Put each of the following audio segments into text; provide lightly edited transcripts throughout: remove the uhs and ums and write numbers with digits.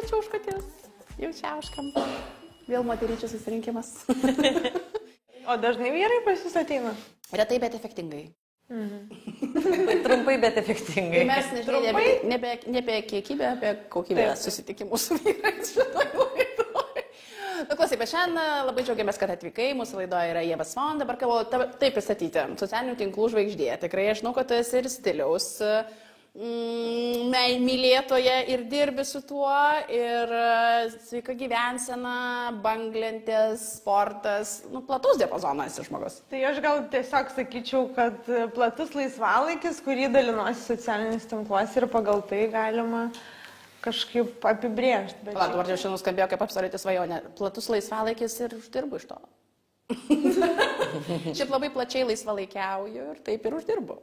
čiauškutės. Jau čiauškam. Vėl moteryčių susirinkimas. O dažnai vyrai pas jūs ateina? Retai, bet efektingai. Trumpai, bet efektingai. Tai mes ne apie kiekybę, apie kokybę susitikimų su vyrais. Klausai, bet šiandien labai džiaugiamės, kad atvykai. Mūsų laidoje yra Ieva Svan. Dabar kalbu taip pristatyti. Socialinių tinklų žvaigždė. Tikrai aš žinau, kad tu esi ir stiliaus mylėtoje ir dirbi su tuo. Ir sveika gyvensena, banglentės, sportas. Platus diapazonas esi žmogus. Tai aš gal tiesiog sakyčiau, kad platus laisvalaikis, kurį dalinuosi socialiniais tinkluose ir pagal tai galima kažkaip apibrėžti. Bet... Dabar jau šiandien nuskambėjo kaip absoliuti svajonė. Platus laisvalaikis ir uždirbu iš to. Šiaip labai plačiai laisvalaikiauju ir taip ir uždirbu.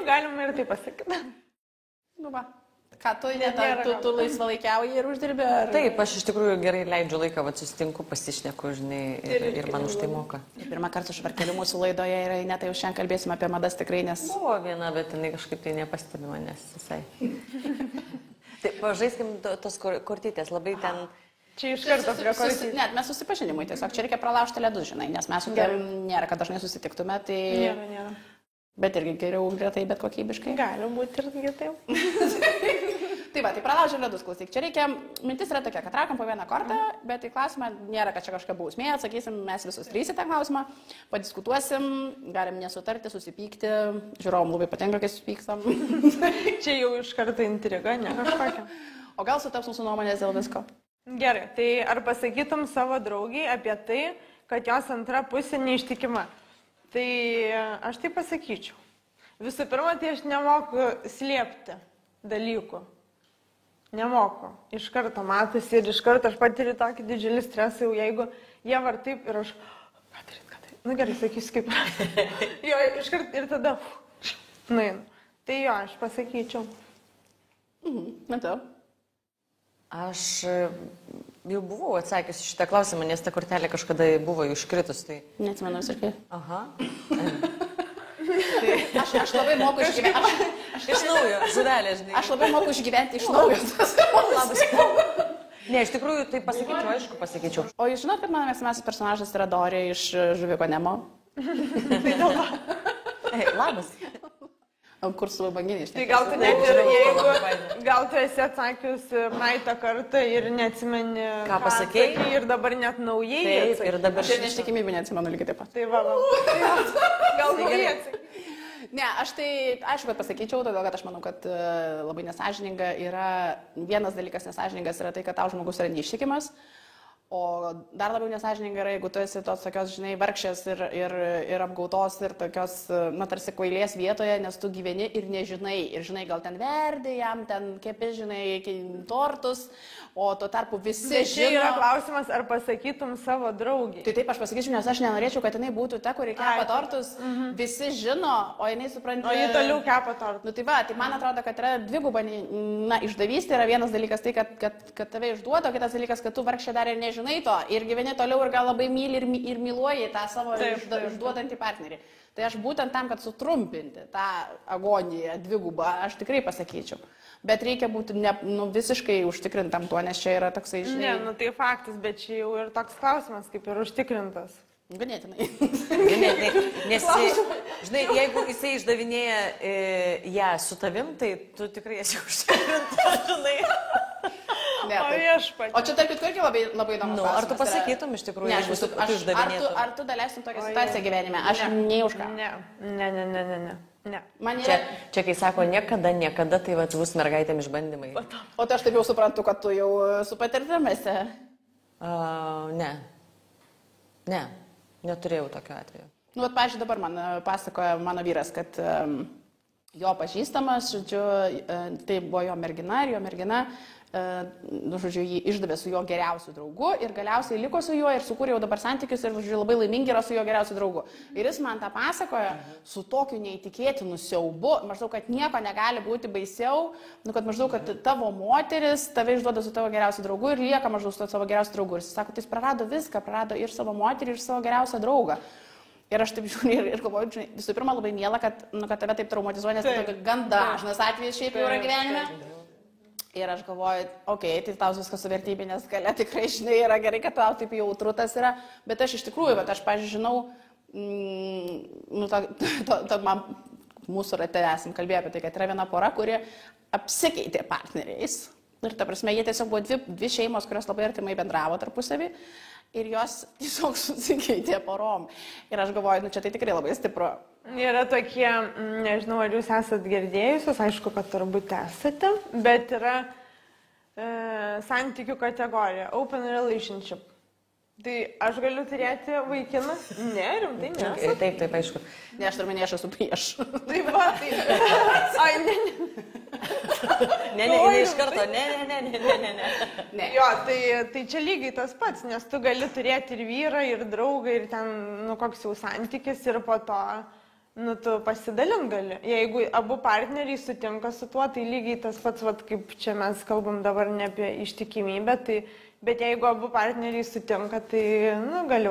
Galima ir taip pasakyti. Va. Ką tu laisvalaikiauji ir uždirbi? Ar... Taip, aš iš tikrųjų gerai leidžiu laiką, susitinku, pasišneku, žinai, ir man už tai moka. Pirmą kartą švarkeliu mūsų laidoje yra Ineta, jau šiandien kalbėsime apie madas tikrai, nes... Buvo viena, bet jinai kažkaip tai nepastebi manęs visai. Tai pažaiskim tos kortytės, labai ten... Čia iš karto prie kortytės. Net mes susipažinimui tiesiog, čia reikia pralaužti ledus, žinai, nes mes su tavim nėra, kad dažnai susitiktume, tai... Nėra. Bet irgi geriau retai, bet kokybiškai. Gali būti irgi taip. Tai va, tai pralaužim ledus, klausyk. Čia reikia, mintis yra tokia, kad traukiam po vieną kortą, bet į klausimą nėra, kad čia kažką bausmė, atsakysim mes visus trys į tą klausimą, padiskutuosim, galim nesutarti, susipykti, žiūrovom labai patinka, kai susipykstam. Čia jau iš karto intriga, ne kažkokia. O gal sutaps mūsų nuomonės dėl visko? Gerai, tai ar pasakytum savo draugiai apie tai, kad jos antra pusė neištikima? Tai aš tai pasakyčiau. Visų pirma, tai aš nemoku slėpti dalykų. Nemoku. Iš karto matosi ir iš karto aš patiriu tokį didžiulį stresą, jau jeigu jie var taip ir aš... Ką daryt? Nu gerai, sakysiu kaip. Jo, iš karto ir tada... Nueinu. Tai jo, aš pasakyčiau. Matau. Aš jau buvau atsakiusi šitą klausimą, nes ta kortelė kažkada buvo iškritus. Tai... Neatsimenu visiškai. Aha. Aš labai moku išgyventi. Iš naujo, žuvelė, žinai. Aš labai moku išgyventi iš naujo. Labas. Ne, iš tikrųjų, tai pasakyčiau, aišku, pasakyčiau. O jūs žinot, kad mano mėgstamiausias personažas yra Dorė iš Žuviko Nemo? Tai dėl to. Labas. Kur su banginiais. Tai gal tu net ir jeigu, gal tu esi atsakius praeitą kartą ir neatsimeni, ką pasakei ir dabar net naujai atsakei. Ir dabar šiandien ištikimybė neatsimenu lygiai taip pat. Tai va. Gal naujai atsakei. Ne, aš tai aišku, kad pasakyčiau, todėl kad aš manau, kad labai nesažininga yra, vienas dalykas nesažiningas yra tai, kad tau žmogus yra neištikimas. O dar labiau nesažininga yra, jeigu tu esi tos tokios, žinai, vargšės ir apgautos ir tokios, tarsi kvailės vietoje, nes tu gyveni ir žinai, gal ten verdi, jam ten kepi, žinai, tortus, o tuo tarpu visi žino. Tai yra klausimas, ar pasakytum savo draugiai. Tai taip aš pasakyčiau, nes aš nenorėčiau, kad jinai būtų ta, kuri kepa tortus, visi žino, o jinai supranta. O ji toliau kepa tortus. Nu tai va, tai man atrodo, kad yra dviguba, išdavystė yra vienas dalykas tai, kad tave išduoda, o kitas dalykas, kad tu vargšė dar ir nežinai to ir gyveni toliau ir gal labai myli ir myluoji tą savo išduodantį partnerį. Tai aš būtent tam, kad sutrumpinti tą agoniją dvigubą, aš tikrai pasakyčiau. Bet reikia būti visiškai užtikrintam tuo, nes čia yra toksai, žinai... Ne, tai faktas, bet čia jau ir toks klausimas, kaip ir užtikrintas. Ganėtinai. Nes, žinai, jeigu jisai išdavinėja ją su tavim, tai tu tikrai esi užtikrintas, žinai. Ne, o čia tarp kitko irgi labai įdomus klausimas. Ar tu pasakytum iš tikrųjų, jeigu tu išdavinėtum? Ar tu daleistum tokią situaciją gyvenime? Aš nei už ką. Ne. Čia kai sako niekada, tai bus mergaitėm išbandymai. O tai aš taip jau suprantu, kad tu jau su patirtimėse. Ne, neturėjau tokio atveju. Nu, pavyzdžiui, dabar man pasakoja mano vyras, kad jo pažįstamas, žodžiu, tai buvo jo mergina ir jo mergina, žodžiu, jį išdavė su jo geriausiu draugu ir galiausiai liko su juo ir sukūrė jau dabar santykius ir, žodžiu, labai laimingi yra su jo geriausiu draugu. Ir jis man tą pasakoja su tokiu neįtikėtinu siaubu, maždaug, kad nieko negali būti baisiau, kad maždaug, kad tavo moteris tave išduoda su tavo geriausiu draugu ir lieka maždaug su tavo geriausiu draugu. Ir jis sako, tai jis prarado viską, prarado ir savo moterį, ir savo geriausią draugą. Ir aš taip žiūriu ir galvoju, žinai, visų pirma labai miela, kad tave taip traumatizuoja, nes tai gan dažnas atvejis šiaip jau yra gyvenime. Ir aš galvoju, tai tau viskas su vertybinės galia tikrai, žinai, yra gerai, kad tau taip jautru tas yra, bet aš iš tikrųjų, bet aš, pavyzdžiui, žinau, man mūsų rate esam kalbėję apie tai, kad yra viena pora, kuri apsikeitė partneriais. Ir ta prasme, jie tiesiog buvo dvi šeimos, kurios labai artimai bendravo tarpusavį ir jos tiesiog susikeitė porom. Ir aš galvoju, čia tai tikrai labai stipru. Yra tokie, nežinau, ar jūs esat girdėjusios, aišku, kad turbūt esate, bet yra santykių kategorija, open relationship. Tai aš galiu turėti vaikiną? Ne, rimtai, ne. Taip, aišku. Ne, aš turminė, aš esu prieš. Taip, va, tai. Ai, ne. Ne, iš karto, ne. Jo, tai čia lygiai tas pats, nes tu gali turėti ir vyrą, ir draugą, ir ten, koks jau santykis, ir po to, tu pasidalint gali. Jeigu abu partneriai sutinka su tuo, tai lygiai tas pats, kaip čia mes kalbam dabar ne apie ištikimybę, bet jeigu abu partneriai sutinka, tai, gali,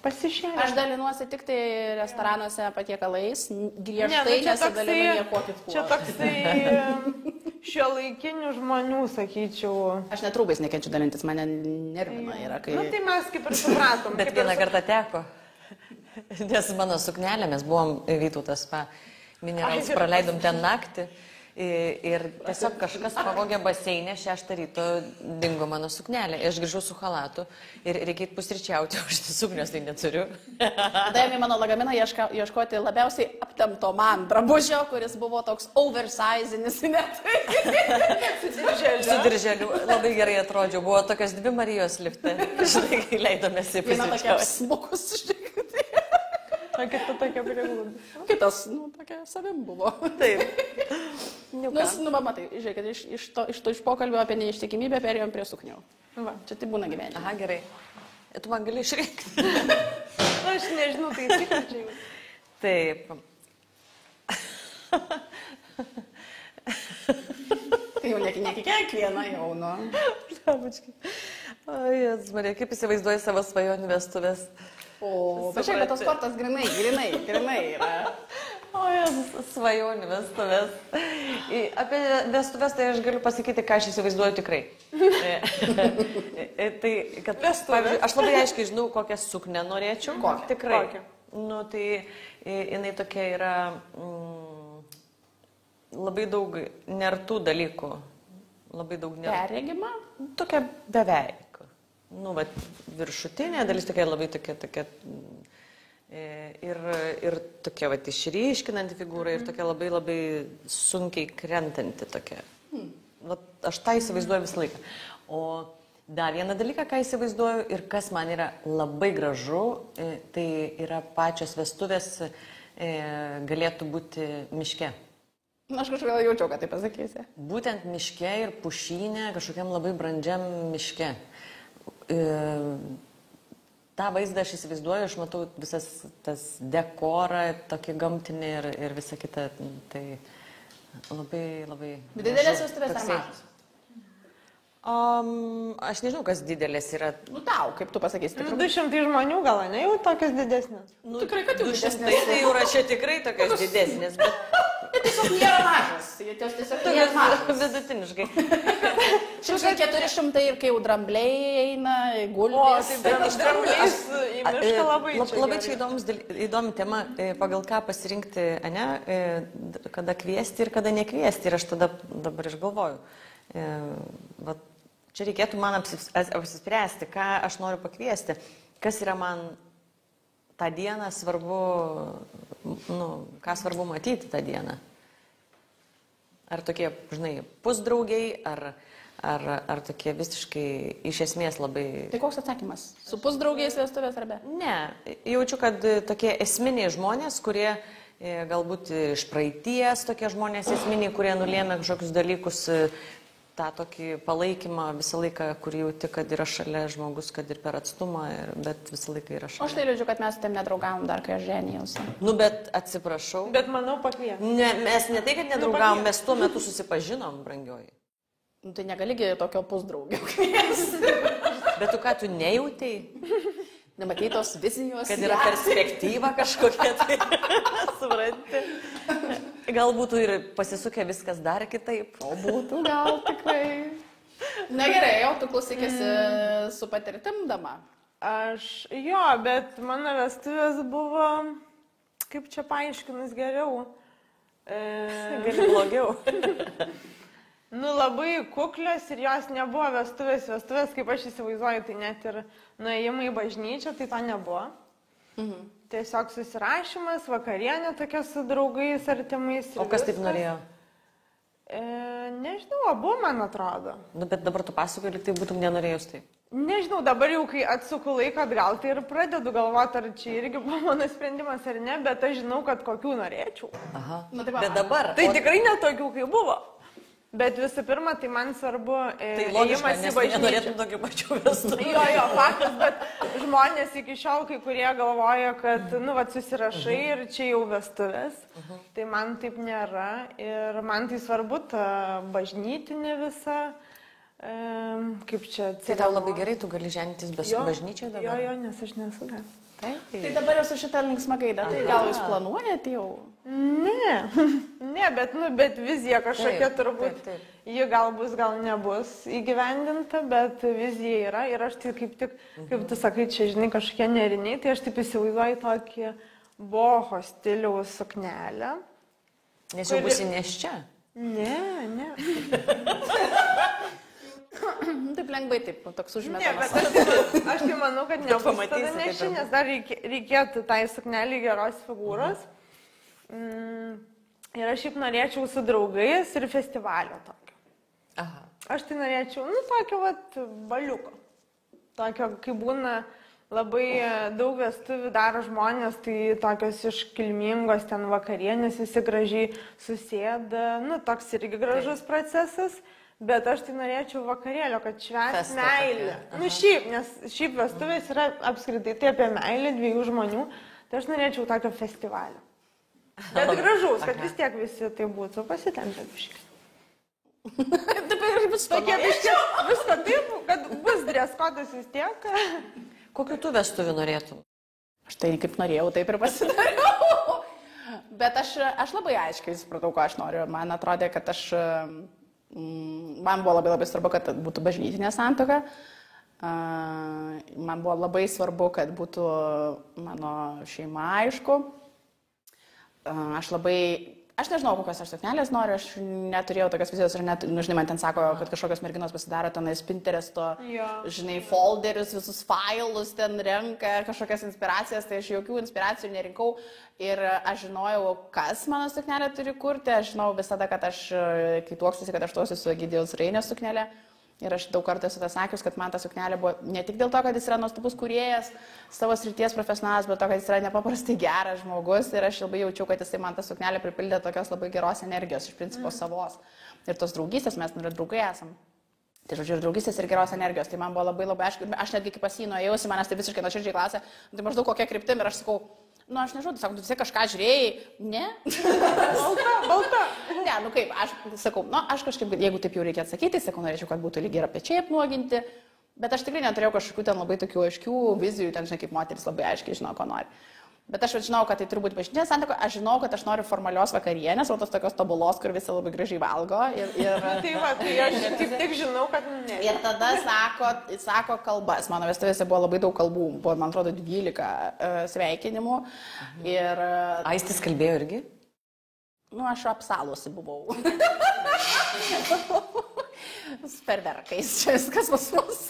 pasišėlė. Aš dalinuosi tik tai restoranuose patiekalais, griežtai nesidalinu nieko kitkuo. Čia toksai šiuolaikinių žmonių, sakyčiau. Aš net rūbais nekenčiu dalintis, mane nervina yra, kai... Tai mes kaip ir supratom. Bet vieną kartą teko, nes mano suknelė, mes buvom Vytautas Minerals, praleidom ten naktį. Ir tiesiog kažkas pavogė baseinę, 6 ryto dingo mano suknelė. Aš grįžau su halatu ir reikėtų pusryčiauti, o aš suknios tai neturiu. Davė mano lagaminą ieškoti labiausiai aptemto man drabužio, kuris buvo toks oversizinis, net. Su dirželiu. Labai gerai atrodžiau. Buvo tokios 2 Marijos lifte. Žinai, kai leidomės į pusryčiauti. Viena tokia apsmukus, o kita tokia priglūdė. Kitas, tokia savim buvo. Taip. Matai, žiūrėk, iš pokalbio apie neištikimybę perėjom prie suknių. Čia tai būna gyvenime. Aha, gerai. Tu man gali išrinkti. Aš nežinau, tai tikrai. Taip. Tai jau neki kiekviena jau, Oi, Marija, kaip įsivaizduoji savo svajonių vestuvės? Bet šiaip, bet tos kortos grinai yra. O, svajonių vestuvės. Apie vestuvės tai aš galiu pasakyti, ką aš įsivaizduoju tikrai. Tai, kad, pavyzdžiui, aš labai aiškiai žinau, kokią suknę norėčiau. Tikrai. Tai jinai tokia yra labai daug nertų dalykų. Labai daug nertų. Perregima? Tokia beveik. Viršutinė dalis tokia labai tokia ir tokia išryškinanti figūra ir tokia labai labai sunkiai krentanti tokia. Aš tą įsivaizduoju visą laiką. O dar vieną dalyką, ką įsivaizduoju ir kas man yra labai gražu, tai yra pačios vestuvės galėtų būti miške. Aš kažkodėl jaučiau, kad tai pasakysi. Būtent miške ir pušynė, kažkokiam labai brandžiam miške. Ta vaizdą aš įsivaizduoju, aš matau visas tas dekorą, tokį gamtinį ir visą kitą. Tai labai, labai... Didelės vestuvės ar mažos? Aš nežinau, kas didelės yra. Tau, kaip tu pasakysi. 200 žmonių gal, ne jau tokios didesnės? Tikrai, kad jau 200, tai jau yra čia tikrai tokios didesnės, bet... Jie tiesiog nėra mažas. Jie tiesiog nėra mažas. Vidutiniškai. 400 ir kai jau drambliai eina, gulbės. O, tai drambliais į mišką labai čia. Labai čia įdomi tema, pagal ką pasirinkti, kada kviesti ir kada nekviesti. Ir aš tada dabar išgalvoju. Čia reikėtų man apsispręsti, ką aš noriu pakviesti. Kas yra man tą dieną svarbu, ką svarbu matyti tą dieną. Ar tokie, žinai, pusdraugiai, ar tokie visiškai iš esmės labai... Tai koks atsakymas? Su pusdraugiais vestuvės ar be? Ne, jaučiu, kad tokie esminiai žmonės, kurie galbūt iš praeities, tokie žmonės esminiai, kurie nulėmė kažkokius dalykus, tą tokį palaikymą visą laiką, kur jauti, kad yra šalia žmogus, kad ir per atstumą, bet visą laiką yra šalia. Aš tai liūdžiu, kad mes su tam nedraugavom dar, kai aš ženijausi. Bet atsiprašau. Bet manau pakvies. Ne, mes ne tai, kad nedraugavom, mes tuo metu susipažinom, brangioji. Tai negaligi tokio pusdraugio kviesti. Bet tu ką, tu nejautėjai? Nematai tos vizijos. Kad yra perspektyva kažkokia, tai supranti. Gal būtų ir pasisukę viskas dar kitaip. O būtų gal tikrai. Na gerai, o tu klausykėsi su patirtim dama. Jo, bet mano vestuvės buvo, kaip čia paaiškinus geriau. Gali blogiau. Labai kuklios ir jos nebuvo vestuvės, kaip aš įsivaizduoju, tai net ir nuėjimai į bažnyčią, tai to nebuvo. Tiesiog susirašymas, vakarienė tokia su draugais, artimais. O kas taip norėjo? Nežinau, abu, man atrodo. Bet dabar tu pasakoji, lyg tai būtum nenorėjus taip. Nežinau, dabar jau, kai atsuku laiką atgal, tai ir pradedu galvoti, ar čia irgi buvo mano sprendimas ar ne, bet aš žinau, kad kokių norėčiau. Aha. Bet dabar. Tai tikrai netokių, kai buvo. Bet visų pirma, tai man svarbu ėjimas į bažnyčią. Nenorėtum tokių pačių vestuvių. Jo, faktas, bet žmonės iki šiol, kai kurie galvoja, kad, susirašai ir čia jau vestuvės. Tai man taip nėra ir man tai svarbu ta bažnytinė visa, kaip čia. Tai tau labai gerai, tu gali žentis bažnyčioje dabar? Jo, nes aš nesu. Tai dabar jau su šitą linksmą gaidą, tai gal jūs planuojate jau? Ne, bet vizija kažkokia turbūt, ji gal bus, gal nebus įgyvendinta, bet vizija yra ir aš tai kaip tik, kaip tu sakai, čia žinai kažkokie neriniai, tai aš taip įsivaizduoju tokį boho stiliaus suknelę. Nes jau būsi neščia? Ne. Taip lengvai, taip, toks užmetamas. Aš tai manau, kad nebus tada neščia, nes dar reikėtų tai suknelį geros figūros. Ir aš šiaip norėčiau su draugais ir festivalio tokio. Aha. Aš tai norėčiau, tokio baliuko. Tokio, kai būna labai daug vestuvių daro žmonės, tai tokios iškilmingos ten vakarienės, visi gražiai susėda. Toks irgi gražus procesas. Bet aš tai norėčiau vakarėlio, kad švęs meilę. Nes šiaip vestuvės yra apskritai tai apie meilę dviejų žmonių. Tai aš norėčiau tokio festivalio. Bet gražaus, kad vis tiek visi tai būtų pasitempę biškį. Tokie biškį, viską taip, kad bus dreskodas vis tiek. Kokiu tu vestuvių norėtum? Aš tai kaip norėjau, taip ir pasidariau. Bet aš labai aiškiai supratau, ko aš noriu. Man atrodė, kad man buvo labai svarbu, kad būtų bažnytinė santuoka. Man buvo labai svarbu, kad būtų mano šeima aišku. Aš nežinau, kokios aš suknelės noriu, aš neturėjau tokios vizijos, žinai, man ten sako, kad kažkokios merginos pasidaro tenais Pinteresto, žinai, folderius, visus failus ten renka, kažkokias inspiracijas, tai aš jokių inspiracijų nerinkau ir aš žinojau, kas mano suknelė turi kurti, aš žinau visada, kad aš, kai tuoksiuosi, kad aš tuosiu su Egidijaus Rainės suknelė. Ir aš daug kartų esu tas sakius, kad man ta suknelė buvo ne tik dėl to, kad jis yra nuostabus kūrėjas, savo srities profesionalas, bet to, kad jis yra nepaprastai geras žmogus. Ir aš labai jaučiau, kad jisai man tą suknelę pripildė tokios labai geros energijos, iš principo savos. Ir tos draugystės, mes draugai esam. Tai žodžiu, ir draugystės, ir geros energijos. Tai man buvo labai aišku. Aš netgi kaip pas jį nuėjausi, manęs tai visiškai nuoširdžiai klausė, tai maždaug kokia kryptim. Ir aš sakau, aš nežinau, tu sakai, tu vis kažką žiūrėjai. Ne? Balta. Ne, kaip, aš sakau, aš kažkaip, jeigu taip jau reikia atsakyti, sakau, norėčiau, kad būtų lygiai ir pečiai apnuoginti, bet aš tikrai neturėjau kažkokių ten labai tokių aiškių vizijų, ten, žinai, kaip moteris labai aiškiai žino, ko nori. Bet aš žinau, kad tai turi būti bažnytinė santuoka, aš žinau, kad aš noriu formalios vakarienės, o tos tokios tobulos, kur visi labai gražiai valgo. Tai aš tik žinau, kad ne. Ir tada sako kalbas. Mano vestuvėse buvo labai daug kalbų, buvo, man atrodo, 12 sveikinimų. Ir... Aistis kalbėjo irgi? Aš apsalusi buvau. Sperverkais, čia viskas pas mus.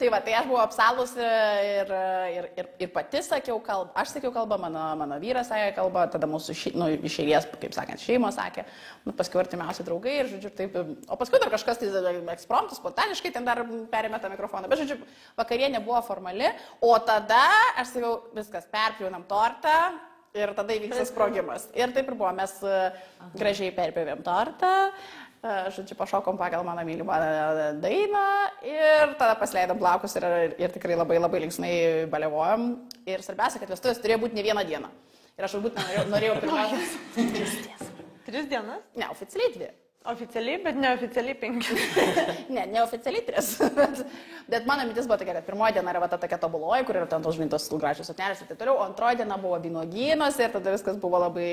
Tai aš buvau apsalus ir pati sakiau kalbą, aš sakiau kalbą, mano vyras sakė kalbą, tada mūsų iš eilės, kaip sakant, šeimos sakė, paskui artimiausi draugai ir, žodžiu, taip, o paskui dar kažkas tai ekspromptus, spontaniškai ten dar perėmė tą mikrofoną, bet, žodžiu, vakarienė buvo formali, o tada aš sakiau, viskas, perpjaunam tortą ir tada įvyks sprogimas. Ir taip ir buvo, mes gražiai perpjavėm tortą. Žodžiu, pašokom pagal mano mylimą dainą ir tada pasileidom plaukus ir tikrai labai linksmai baliavojom. Ir svarbiausia, kad vestuvės turėjo būti ne vieną dieną. Ir aš galbūt norėjau pirmiausia... 3 dienas? Ne, oficialiai 2. Oficialiai, bet neoficialiai 5. Ne, neoficialiai 3. Bet mano mintis buvo tokia, kad pirmoji diena yra ta tokia tobuloji, kur yra ten tos žmintos gražios suknelės ir taip toliau, o antroji diena buvo vynuogynuose ir tada viskas buvo labai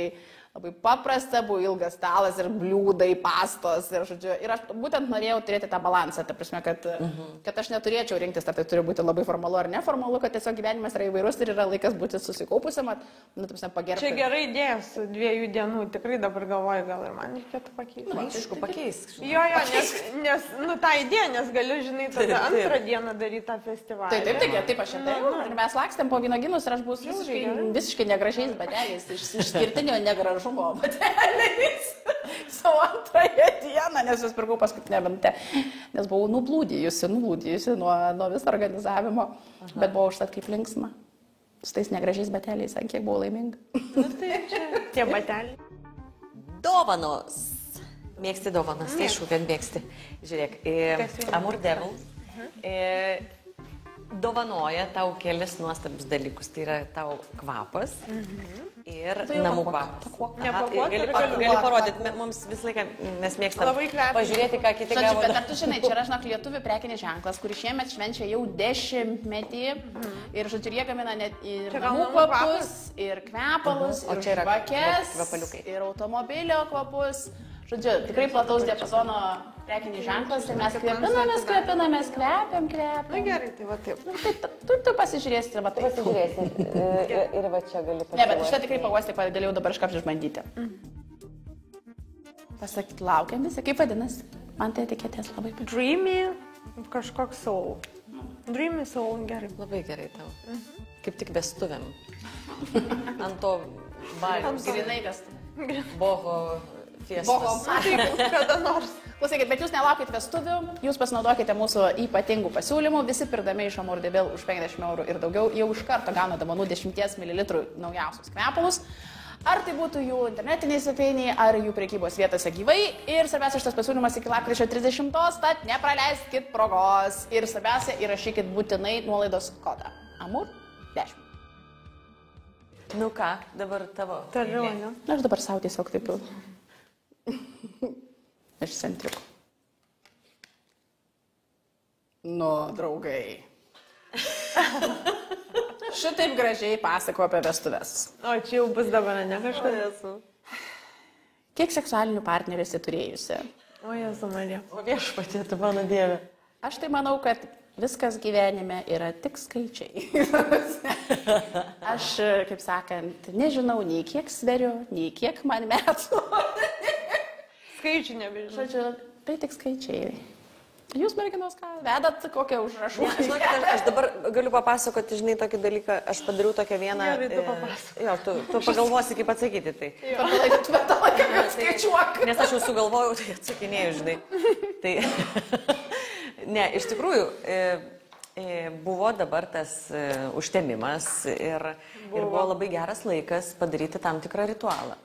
labai paprasta, buvo ilgas stalas ir bliūdai, pastos ir, žodžiu, ir aš būtent norėjau turėti tą balansą, ta prasme, kad aš neturėčiau rinktis, ar tai turi būti labai formalu ar neformalu, kad tiesiog gyvenimas yra įvairus ir yra laikas būti susikaupusiam, pagerbti. Čia gerai idėja su 2 dienų, tikrai dabar galvoju, gal ir man reikėtų pakeisti. Aišku, pakeisk. Jo, nes, tą idėją, nes galiu, žinai, tada antrą dieną daryti tą festivalį. Taip, aš atėjau ir mes lakstėm po vynoginus ir aš buvau visiškai negražiais bateliais, išskirtinio negražumo bateliais savo antrąją dieną, nes jūs pirkau paskutinę minutę, nes buvau nublūdėjusi nuo viso organizavimo, bet buvau užtat kaip linksma. Su tais negražiais bateliais, kiek buvau laiminga. Tai čia tie bateliai. Dovanos. Mėgsti dovanas, tai aišku, kad mėgsti. Žiūrėk, Amour Devil dovanoja tau kelis nuostabius dalykus. Tai yra tau kvapas ir namų kvapas. Gali parodyti, mums visą laiką mes mėgstam pažiūrėti, ką kiti gavo. Bet ar tu žinai, čia yra, lietuvių prekinis ženklas, kuris šiemet švenčia jau 10-metį ir, žodžiu, jie gamina net ir namų kvapus, ir kvepalus, ir žvakes, ir automobilio kvapus. Žodžiu, tikrai plataus diapazono prekinis ženklas ir mes kvepinamės, kvepiam. Na gerai, tai va taip. Tu pasižiūrėsi ir va taip. Pasižiūrėsi ir va čia gali pasižiūrėti. Ne, bet šitą tikrai pavostį, galėjau dabar iškart išbandyti. Pasakyti, laukiam visi, kaip vadinasi? Man tai etiketės labai patiko. Dreamy, kažkoks soul. Dreamy soul, gerai. Labai gerai tau. Kaip tik vestuvėm. Ant to valiaus. Grinai vestuvėm. Boho fiestos. Kada nors. Klausykit, bet jūs nelaukit vestuvių, jūs pasinaudokite mūsų ypatingų pasiūlymų, visi pirdami iš Amour Devil už 50 € ir daugiau jau iš karto gauna dovanų 10 ml naujausius kvepalus. Ar tai būtų jų internetiniai svetainiai, ar jų prekybos vietose gyvai. Ir svarbiausia, šitas pasiūlymas iki lapkričio 30, tad nepraleiskit progos. Ir svarbiausia, įrašykit būtinai nuolaidos kodą. Amour 10. Nu ką, dabar tavo. Toliau, ne? Aš dabar savo tiesiog taip jau. Iš centriukų. Nu, draugai. Šitaip gražiai pasako apie vestuves. O čia jau bus dabar, ne kažkas. Kiek seksualinių partnerių esi turėjusi? O Jėzu Marija. O viešpatie, tu mano dieve. Aš tai manau, kad viskas gyvenime yra tik skaičiai. Aš, kaip sakant, nežinau nei kiek sveriu, nei kiek man metų. Skaičių nebežinau. Žodžiu, tai tik skaičiai. Jūs, merginos, ką? Vedat kokią užrašų? Aš dabar galiu papasakoti, žinai, tokį dalyką. Aš padariau tokią vieną... Gerai, tu papasakok. Jo, tu pagalvosi, kaip atsakyti tai. Per tą laiką, kad skaičiuok. Nes aš jau sugalvojau, tai atsakinėjau, žinai. Tai... Ne, iš tikrųjų, buvo dabar tas užtemimas ir buvo labai geras laikas padaryti tam tikrą ritualą.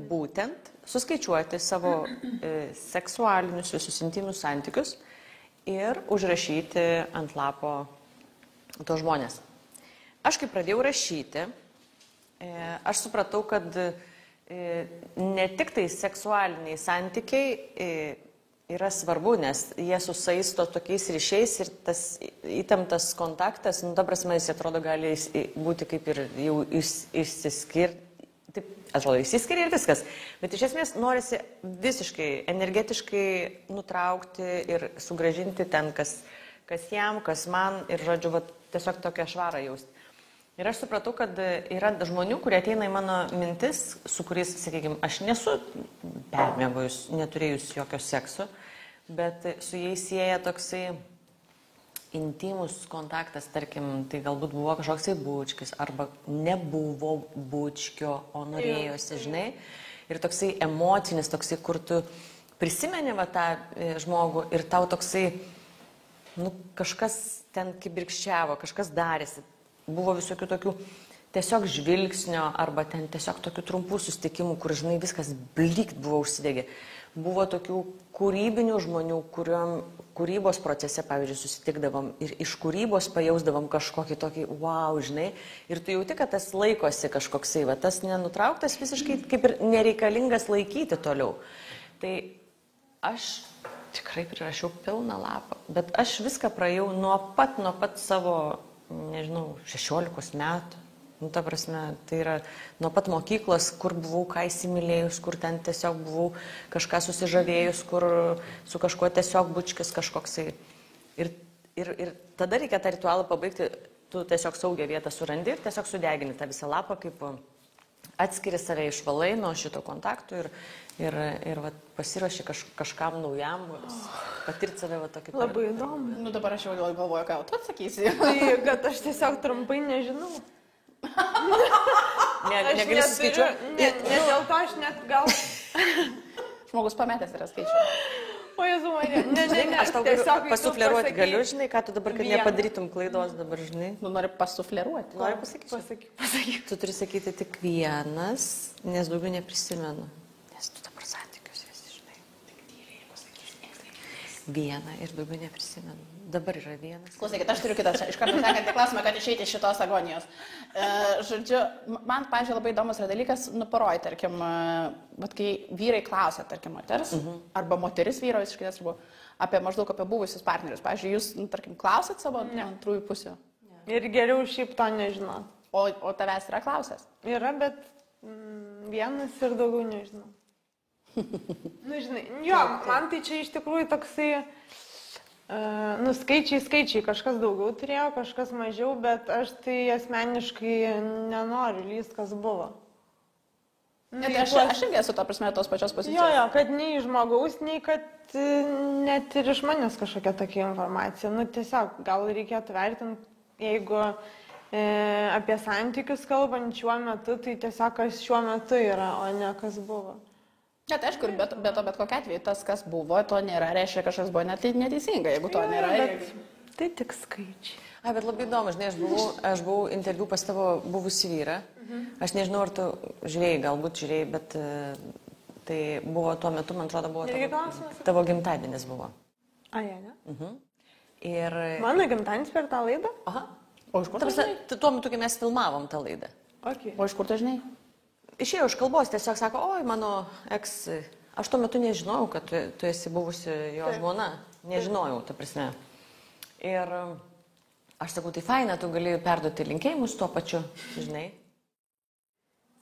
Būtent suskaičiuoti savo seksualinius visus intymius santykius ir užrašyti ant lapo to žmonės. Aš kai pradėjau rašyti, aš supratau, kad ne tik tai seksualiniai santykiai yra svarbu, nes jie susaisto tokiais ryšiais ir tas įtemptas kontaktas, ta prasme, jis atrodo gali būti kaip ir jau išsiskirti. Taip, atrodo, išsiskiria ir viskas. Bet iš esmės norisi visiškai energetiškai nutraukti ir sugrąžinti ten, kas jam, kas man ir, žodžiu, tiesiog tokią švarą jausti. Ir aš supratau, kad yra žmonių, kurie ateina į mano mintis, su kuriais, sakykime, aš nesu permiegojus, neturėjus jokio sekso, bet su jais sieja toksai intimus kontaktas, tarkim, tai galbūt buvo kažkoksai bučkis, arba nebuvo bučkio, o norėjosi, žinai. Ir toksai emocinis, toksai, kur tu prisimeni va tą žmogų ir tau toksai, nu, kažkas ten kibirkščiavo, kažkas darėsi. Buvo visokių tokių tiesiog žvilgsnio, arba ten tiesiog tokių trumpų susitikimų, kur, žinai, viskas blikt buvo užsidegę. Buvo tokių kūrybinių žmonių, kuriuom kūrybos procese, pavyzdžiui, susitikdavom ir iš kūrybos pajausdavom kažkokį tokį wow, žinai, ir tu jauti, kad tas laikosi kažkoksai, va, tas nenutrauktas visiškai kaip ir nereikalingas laikyti toliau. Tai aš tikrai prirašiau pilną lapą, bet aš viską praėjau nuo pat savo, nežinau, 16 metų. Nu, ta prasme, tai yra nuo pat mokyklos, kur buvau, ką įsimylėjus, kur ten tiesiog buvau kažką susižavėjus, kur su kažkuo tiesiog bučkis kažkoksai. Ir tada reikia tą ritualą pabaigti, tu tiesiog saugią vietą surandi ir tiesiog sudegini tą visą lapą, kaip atskiri save išvalai nuo šito kontaktų ir vat, pasiruoši kažkam naujam, patirti save va tokį. Labai įdomu. Nu dabar aš jau galvoju, ką tu atsakysi. Tai, kad aš tiesiog trumpai nežinau. Negali suskaičiuoti. Ne dėl to aš net gal... Žmogus pametęs yra skaičių. O Jėzau Marija, ne, Aš tau galiu tiesiog pasufleruoti, galiu, žinai, ką tu dabar, kad vieną. nepadarytum klaidos dabar, žinai. Nu, nori pasufleruoti. Noriu pasakyti. Pasakyk. Tu turi sakyti tik vienas, nes daugiau neprisimenu. Nes tu dabar santykius esi, žinai. Tik tyliai pasakysi. Vieną ir daugiau neprisimenu. Dabar yra vienas. Klausykit, aš turiu kitą iš karto sekantį klausimą, kad išeiti iš šitos agonijos. Žodžiu, man, pavyzdžiui, labai įdomus yra dalykas, nuparoj, tarkim, vat, kai vyrai klausia, tarkim, moters, arba moteris vyro, visiškai nesvarbu, maždaug apie buvusius partnerius. Pavyzdžiui, jūs, tarkim, klausat savo antrųjų pusių. Ir geriau šiaip to nežinau. O tavęs yra klausęs? Yra, bet vienas ir daugiau nežinau. Nu, žinai, jo, man tai čia iš tikrųjų toksai... skaičiai, kažkas daugiau turėjo, kažkas mažiau, bet aš tai asmeniškai nenoriu lyst, kas buvo. Net aš irgi esu to prasme tos pačios pozicijos. Jo, kad nei iš žmogaus, nei kad net ir iš manęs kažkokia tokia informacija. Nu, tiesiog, gal reikėtų vertinti, jeigu apie santykius kalbant šiuo metu, tai tiesiog kas šiuo metu yra, o ne kas buvo. Net aišku, bet kokia atveju tas, kas buvo, to nėra, reiškia kažkas buvo neteisinga, jeigu to nėra. Bet tai tik skaičiai. Bet labai įdomu, žinai, aš buvau interviu pas tavo buvusi vyrą. Aš nežinau, ar tu žiūrėjai, galbūt žiūrėjai, bet tai buvo tuo metu, man atrodo, buvo tavo gimtadienis buvo. Aja, ne? Ir... Mano gimtadienis per tą laidą? Aha. O iš kur tu žinai? Tuo metu, kai mes filmavom tą laidą. Okay. O iš kur tu žinai? Išėjau iš kalbos, tiesiog sako, oi, mano eks, aš tuo metu nežinojau, kad tu esi buvusi jo žmona. Nežinojau, ta prasme. Ir aš sakau, tai faina, tu gali perduoti linkėjimus tuo pačiu, žinai.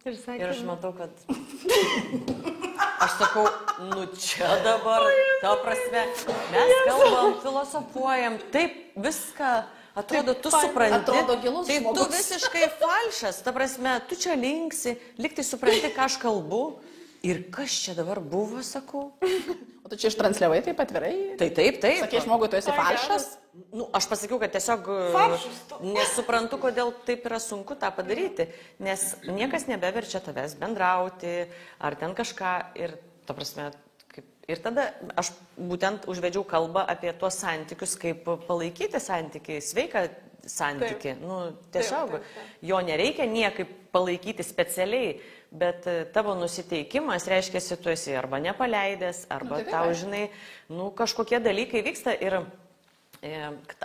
Ir aš matau, kad... Aš sakau, nu čia dabar, ta prasme, mes kalbam, filosofuojam, taip viską... Atrodo, tu supranti, atrodo gilus tai žmogus. tu visiškai falšas, ta prasme, tu čia linksi, liktai supranti, ką aš kalbu ir kas čia dabar buvo, sakau. O tu čia ištransliavai taip atvirai? Tai taip. Sakei žmogui, tu esi falšas? Nu, aš pasakiau, kad tiesiog nesuprantu, kodėl taip yra sunku tą padaryti, nes niekas nebeverčia tavęs bendrauti ar ten kažką ir, ta prasme, ir tada aš būtent užvedžiau kalbą apie tuos santykius, kaip palaikyti santykį, sveiką santykį. Nu, tiesiog jo nereikia niekaip palaikyti specialiai, bet tavo nusiteikimas reiškia, tu esi arba nepaleidęs, arba tau, žinai, nu, kažkokie dalykai vyksta ir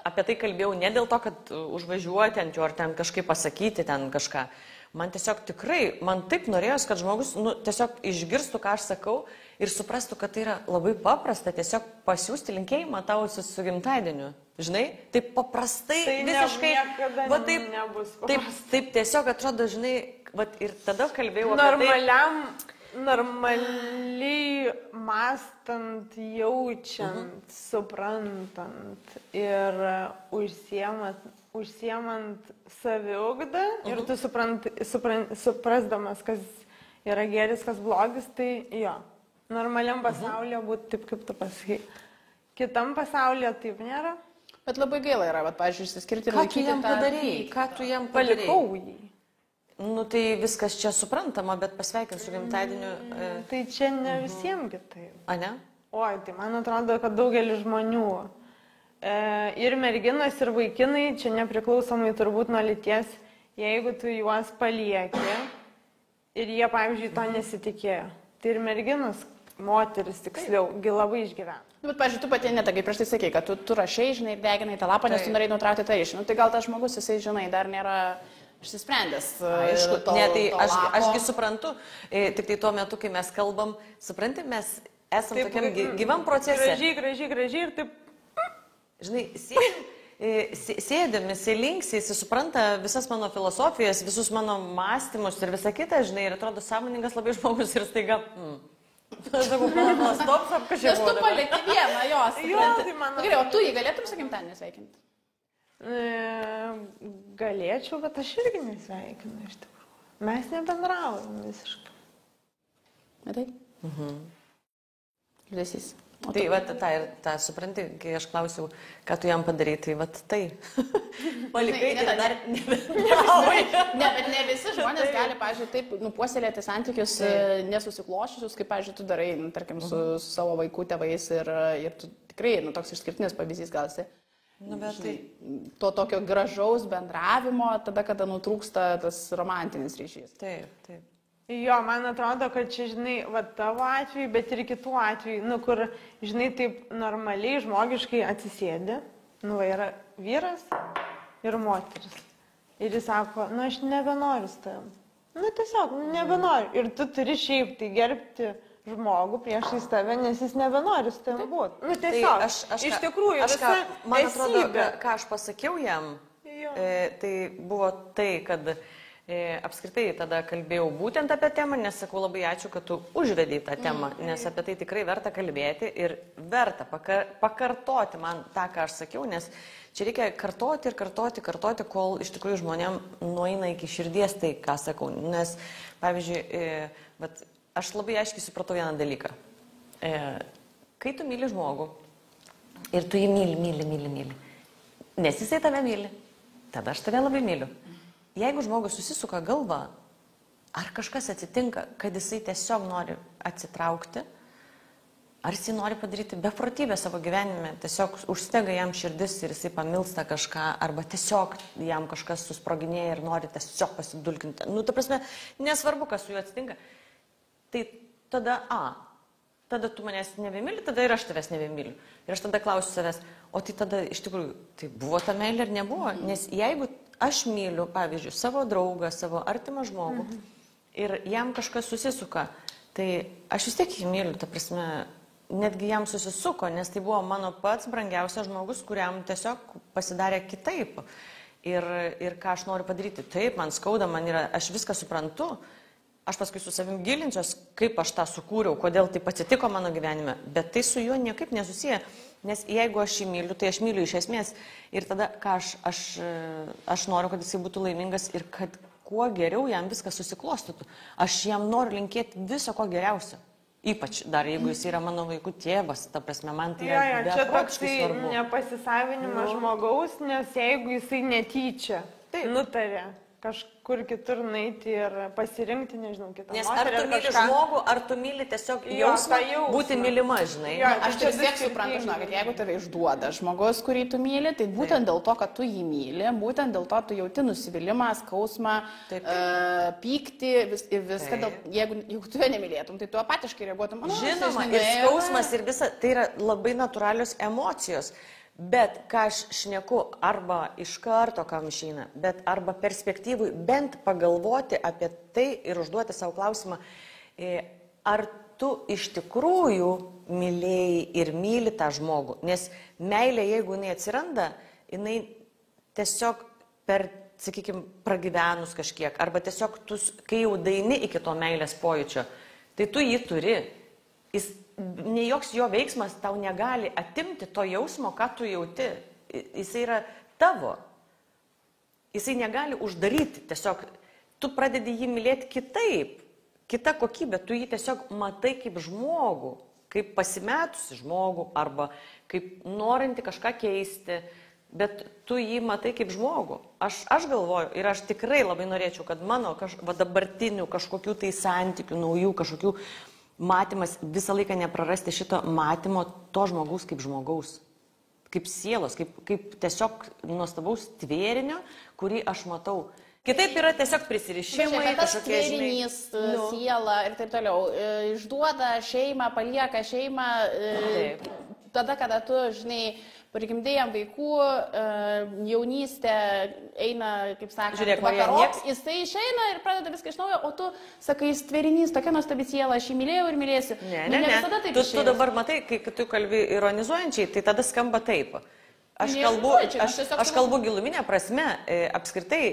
apie tai kalbėjau ne dėl to, kad užvažiuoti ant jo ar ten kažkaip pasakyti ten kažką. Man tiesiog tikrai, man taip norėjos, kad žmogus tiesiog išgirstų, ką aš sakau ir suprastų, kad tai yra labai paprasta, tiesiog pasiūsti linkėjimą tau su gimtadieniu. Žinai, taip paprastai, tai visiškai. Va taip nebus paprasta. Taip tiesiog atrodo, žinai, va, ir tada kalbėjau apie normaliai mąstant, jaučiant, suprantant ir užsiemant saviugdą ir tu suprasdamas, kas yra geris, kas blogis, tai jo, normaliam pasaulyje būtų taip, kaip tu pasakai. Kitam pasaulyje taip nėra. Bet labai gaila yra, bet, pavyzdžiui, išsiskirti ir ką tu laikyti jam padarėjai? Ką tu jam padarėjai? Palikau jį. Nu tai viskas čia suprantama, bet pasveikint su gimtadieniu. Tai čia ne visiems kitaip. A ne? Oi, tai man atrodo, kad daugelis žmonių, ir merginos, ir vaikinai, čia nepriklausomai turbūt nuo lyties, jeigu tu juos palieki ir jie, pavyzdžiui, to nesitikėjo, tai ir merginos, moteris tiksliau, labai išgyvena. Bet, pavyzdžiui, tu pati netagai prieš tai sakei, kad tu rašai, žinai, ir deginai tą lapą, nes tu norėjai nutraukti tą ryšį. Nu, tai gal tas žmogus, jisai, žinai, dar nėra išsisprendęs. Aišku, ne, tai ašgi suprantu, tik tai tuo metu, kai mes kalbam, supranti, mes esam tokiam gyvam procese. Gražiai ir taip. Žinai, sėdėm, jisai linksi, jisai supranta visas mano filosofijas, visus mano mąstymus ir visą kitą, žinai, ir atrodo sąmoningas labai žmogus ir staiga... Aš sakau, stop, kažkaip. Nes tu palėti vieną jos. Jo, tai man... Gerai, o tu jį galėtum su gimtadieniu sveikinti? Galėčiau, bet aš irgi nesveikinu iš tikrųjų. Mes nebendraujam visiškai. Matai? Liūdėsys. Tai va, tą supranti, kai aš klausiau, ką tu jam padarai, tai va tai. Palikai, tai dar nebendrauji. Ne, bet ne visi žmonės gali, pavyzdžiui, taip puoselėti santykius nesusiklošusius, kaip, pavyzdžiui, tu darai, tarkim, su savo vaikų tėvais ir tu tikrai, toks išskirtinis pavyzdys gal esi. Bet tai... To tokio gražaus bendravimo, tada, kada nutrūksta tas romantinis ryšys. Taip. Jo, man atrodo, kad čia, žinai, va tavo atveju, bet ir kitų atveju, kur, žinai, taip normaliai, žmogiškai atsisėdi, yra vyras ir moteris. Ir jis sako, aš nebenoriu su tavim. Tiesiog, nebenoriu. Ir tu turi šiaip tai gerbti žmogų priešais tave, nes jis nebenori su tavim būti. Tiesiog, iš tikrųjų, man atrodo, ką aš pasakiau jam, tai buvo tai, kad apskritai tada kalbėjau būtent apie temą, nes sakau labai ačiū, kad tu užvedei tą temą, nes apie tai tikrai verta kalbėti ir verta pakartoti man tą, ką aš sakiau, nes čia reikia kartoti ir kartoti, kol iš tikrųjų žmonėm nueina iki širdies tai, ką sakau. Nes, pavyzdžiui, aš labai aiškiai supratau vieną dalyką. Kai tu myli žmogų ir tu jį myli, nes jisai tave myli, tada aš tave labai myliu. Jeigu žmogus susisuka galvą, ar kažkas atsitinka, kad jisai tiesiog nori atsitraukti, ar jisai nori padaryti beprotybę savo gyvenime, tiesiog užstega jam širdis ir jisai pamilsta kažką, arba tiesiog jam kažkas susproginėja ir nori tiesiog pasidulkinti. Ta prasme, nesvarbu, kas su juo atsitinka. Tai tada tu manęs nebemyli, tada ir aš tavęs nebemyliu. Ir aš tada klausiu savęs, o tai tada iš tikrųjų, tai buvo ta meilė ar nebuvo? Nes jeigu aš myliu, pavyzdžiui, savo draugą, savo artimą žmogų ir jam kažkas susisuka, tai aš vis tiek jį myliu, ta prasme, netgi jam susisuko, nes tai buvo mano pats brangiausias žmogus, kuriam tiesiog pasidarė kitaip. Ir ką aš noriu padaryti, taip, man skauda, aš viską suprantu, aš paskui su savim gilinsiuos, kaip aš tą sukūriau, kodėl taip atsitiko mano gyvenime, bet tai su juo niekaip nesusiję. Nes jeigu aš jį myliu, tai aš myliu iš esmės. Ir tada, ką aš noriu, kad jisai būtų laimingas ir kad kuo geriau jam viskas susiklostytų. Aš jam noriu linkėti viso ko geriausio. Ypač dar, jeigu jis yra mano vaikų tėvas, ta prasme, man tai yra beprotiškai svarbu. Čia toksai nepasisavinimas žmogaus, nes jeigu jisai netyčia nutarė kažkur kitur nueiti ir pasirinkti, nežinau, kitą nes moterį. Nes ar tu myli žmogų, ar tu myli tiesiog jausmą, būti mylima, žinai. Aš vis tiek suprantu, kad jeigu tave išduoda žmogus, kurį tu myli, tai būtent dėl to, kad tu jį myli, būtent dėl to tu jauti nusivylimą, skausmą, pyktį ir viską. Jeigu tu jo nemylėtum, tai tu apatiškai reaguotum. Žinoma, ir skausmas ir visa, tai yra labai natūralios emocijos. Bet ką aš šneku, arba iš karto, kam išeina, bet arba perspektyvui, bent pagalvoti apie tai ir užduoti savo klausimą, ar tu iš tikrųjų mylėjai ir myli tą žmogų. Nes meilė, jeigu jinai atsiranda, jinai tiesiog per, sakykime, pragyvenus kažkiek, arba tiesiog tu, kai jau daini iki to meilės pojūčio, tai tu jį turi. Ne joks jo veiksmas tau negali atimti to jausmo, ką tu jauti. Jisai yra tavo. Jisai negali uždaryti. Tiesiog tu pradedi jį mylėti kitaip. Kita kokybė. Tu jį tiesiog matai kaip žmogų. Kaip pasimetusi žmogų arba kaip norinti kažką keisti. Bet tu jį matai kaip žmogų. Aš galvoju ir aš tikrai labai norėčiau, kad mano dabartinių kažkokių tai santykių, naujų kažkokių matymas, visą laiką neprarasti šito matymo to žmogaus kaip žmogaus, kaip sielos, kaip tiesiog nuostabaus tvėrinio, kurį aš matau. Kitaip yra tiesiog prisirišimai, kažkokie tvėrinys, siela ir taip toliau. Išduoda šeimą, palieka šeimą, tada, kada tu, žinai, prigimdėjam vaikų, jaunystė eina, kaip sakant, vakarop, jisai išeina ir pradeda viską iš naujo, o tu sakai, tvėrinys, tokia nuostabi siela, aš jį mylėjau ir mylėsiu. Ne. Tu dabar matai, kai tu kalbi ironizuojančiai, tai tada skamba taip. Aš kalbu giluminę prasme, apskritai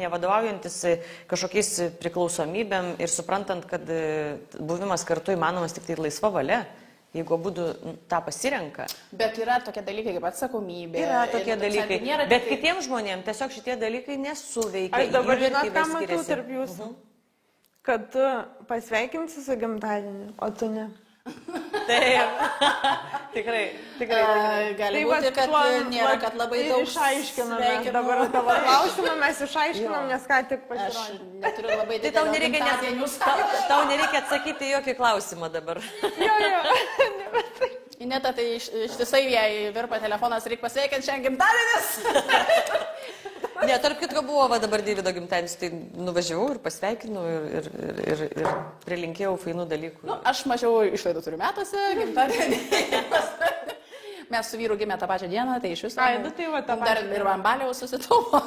nevadovaujantis kažkokiais priklausomybėm ir suprantant, kad buvimas kartu įmanomas tik tai laisva valia, jeigu būtų tą pasirenka. Bet yra tokie dalykai kaip atsakomybė. Yra tokie dalykai, bet kitiems žmonėms tiesiog šitie dalykai nesuveikia. Aš dabar žinot, ką matau tarp jūsų? Kad tu pasveikinsi su gimtadieniu, o tu ne. Taip, tikrai. Gali būti, kad nėra, kad labai daug išaiškiname. Dabar tavo klausimą mes išaiškinam, nes ką tik pasirodė. Aš neturiu labai Tai tau nereikia atsakyti jokį klausimą dabar. Jo. Ineta, tai ištisai jai virpa telefonas, reikia pasveikinti šiandien gimtadienis. Ne, tarp kitko buvo dabar Deivido gimtadienis, tai nuvažiavau ir pasveikinau ir prilinkėjau fainų dalykų. Nu, aš mažiau išlaidų turiu metuose, gimtadienį. Mes su vyru gimė tą pačią dieną, tai iš viso. Ai, nu tai va tą pačią. Dar ir vambaliau susitaupo.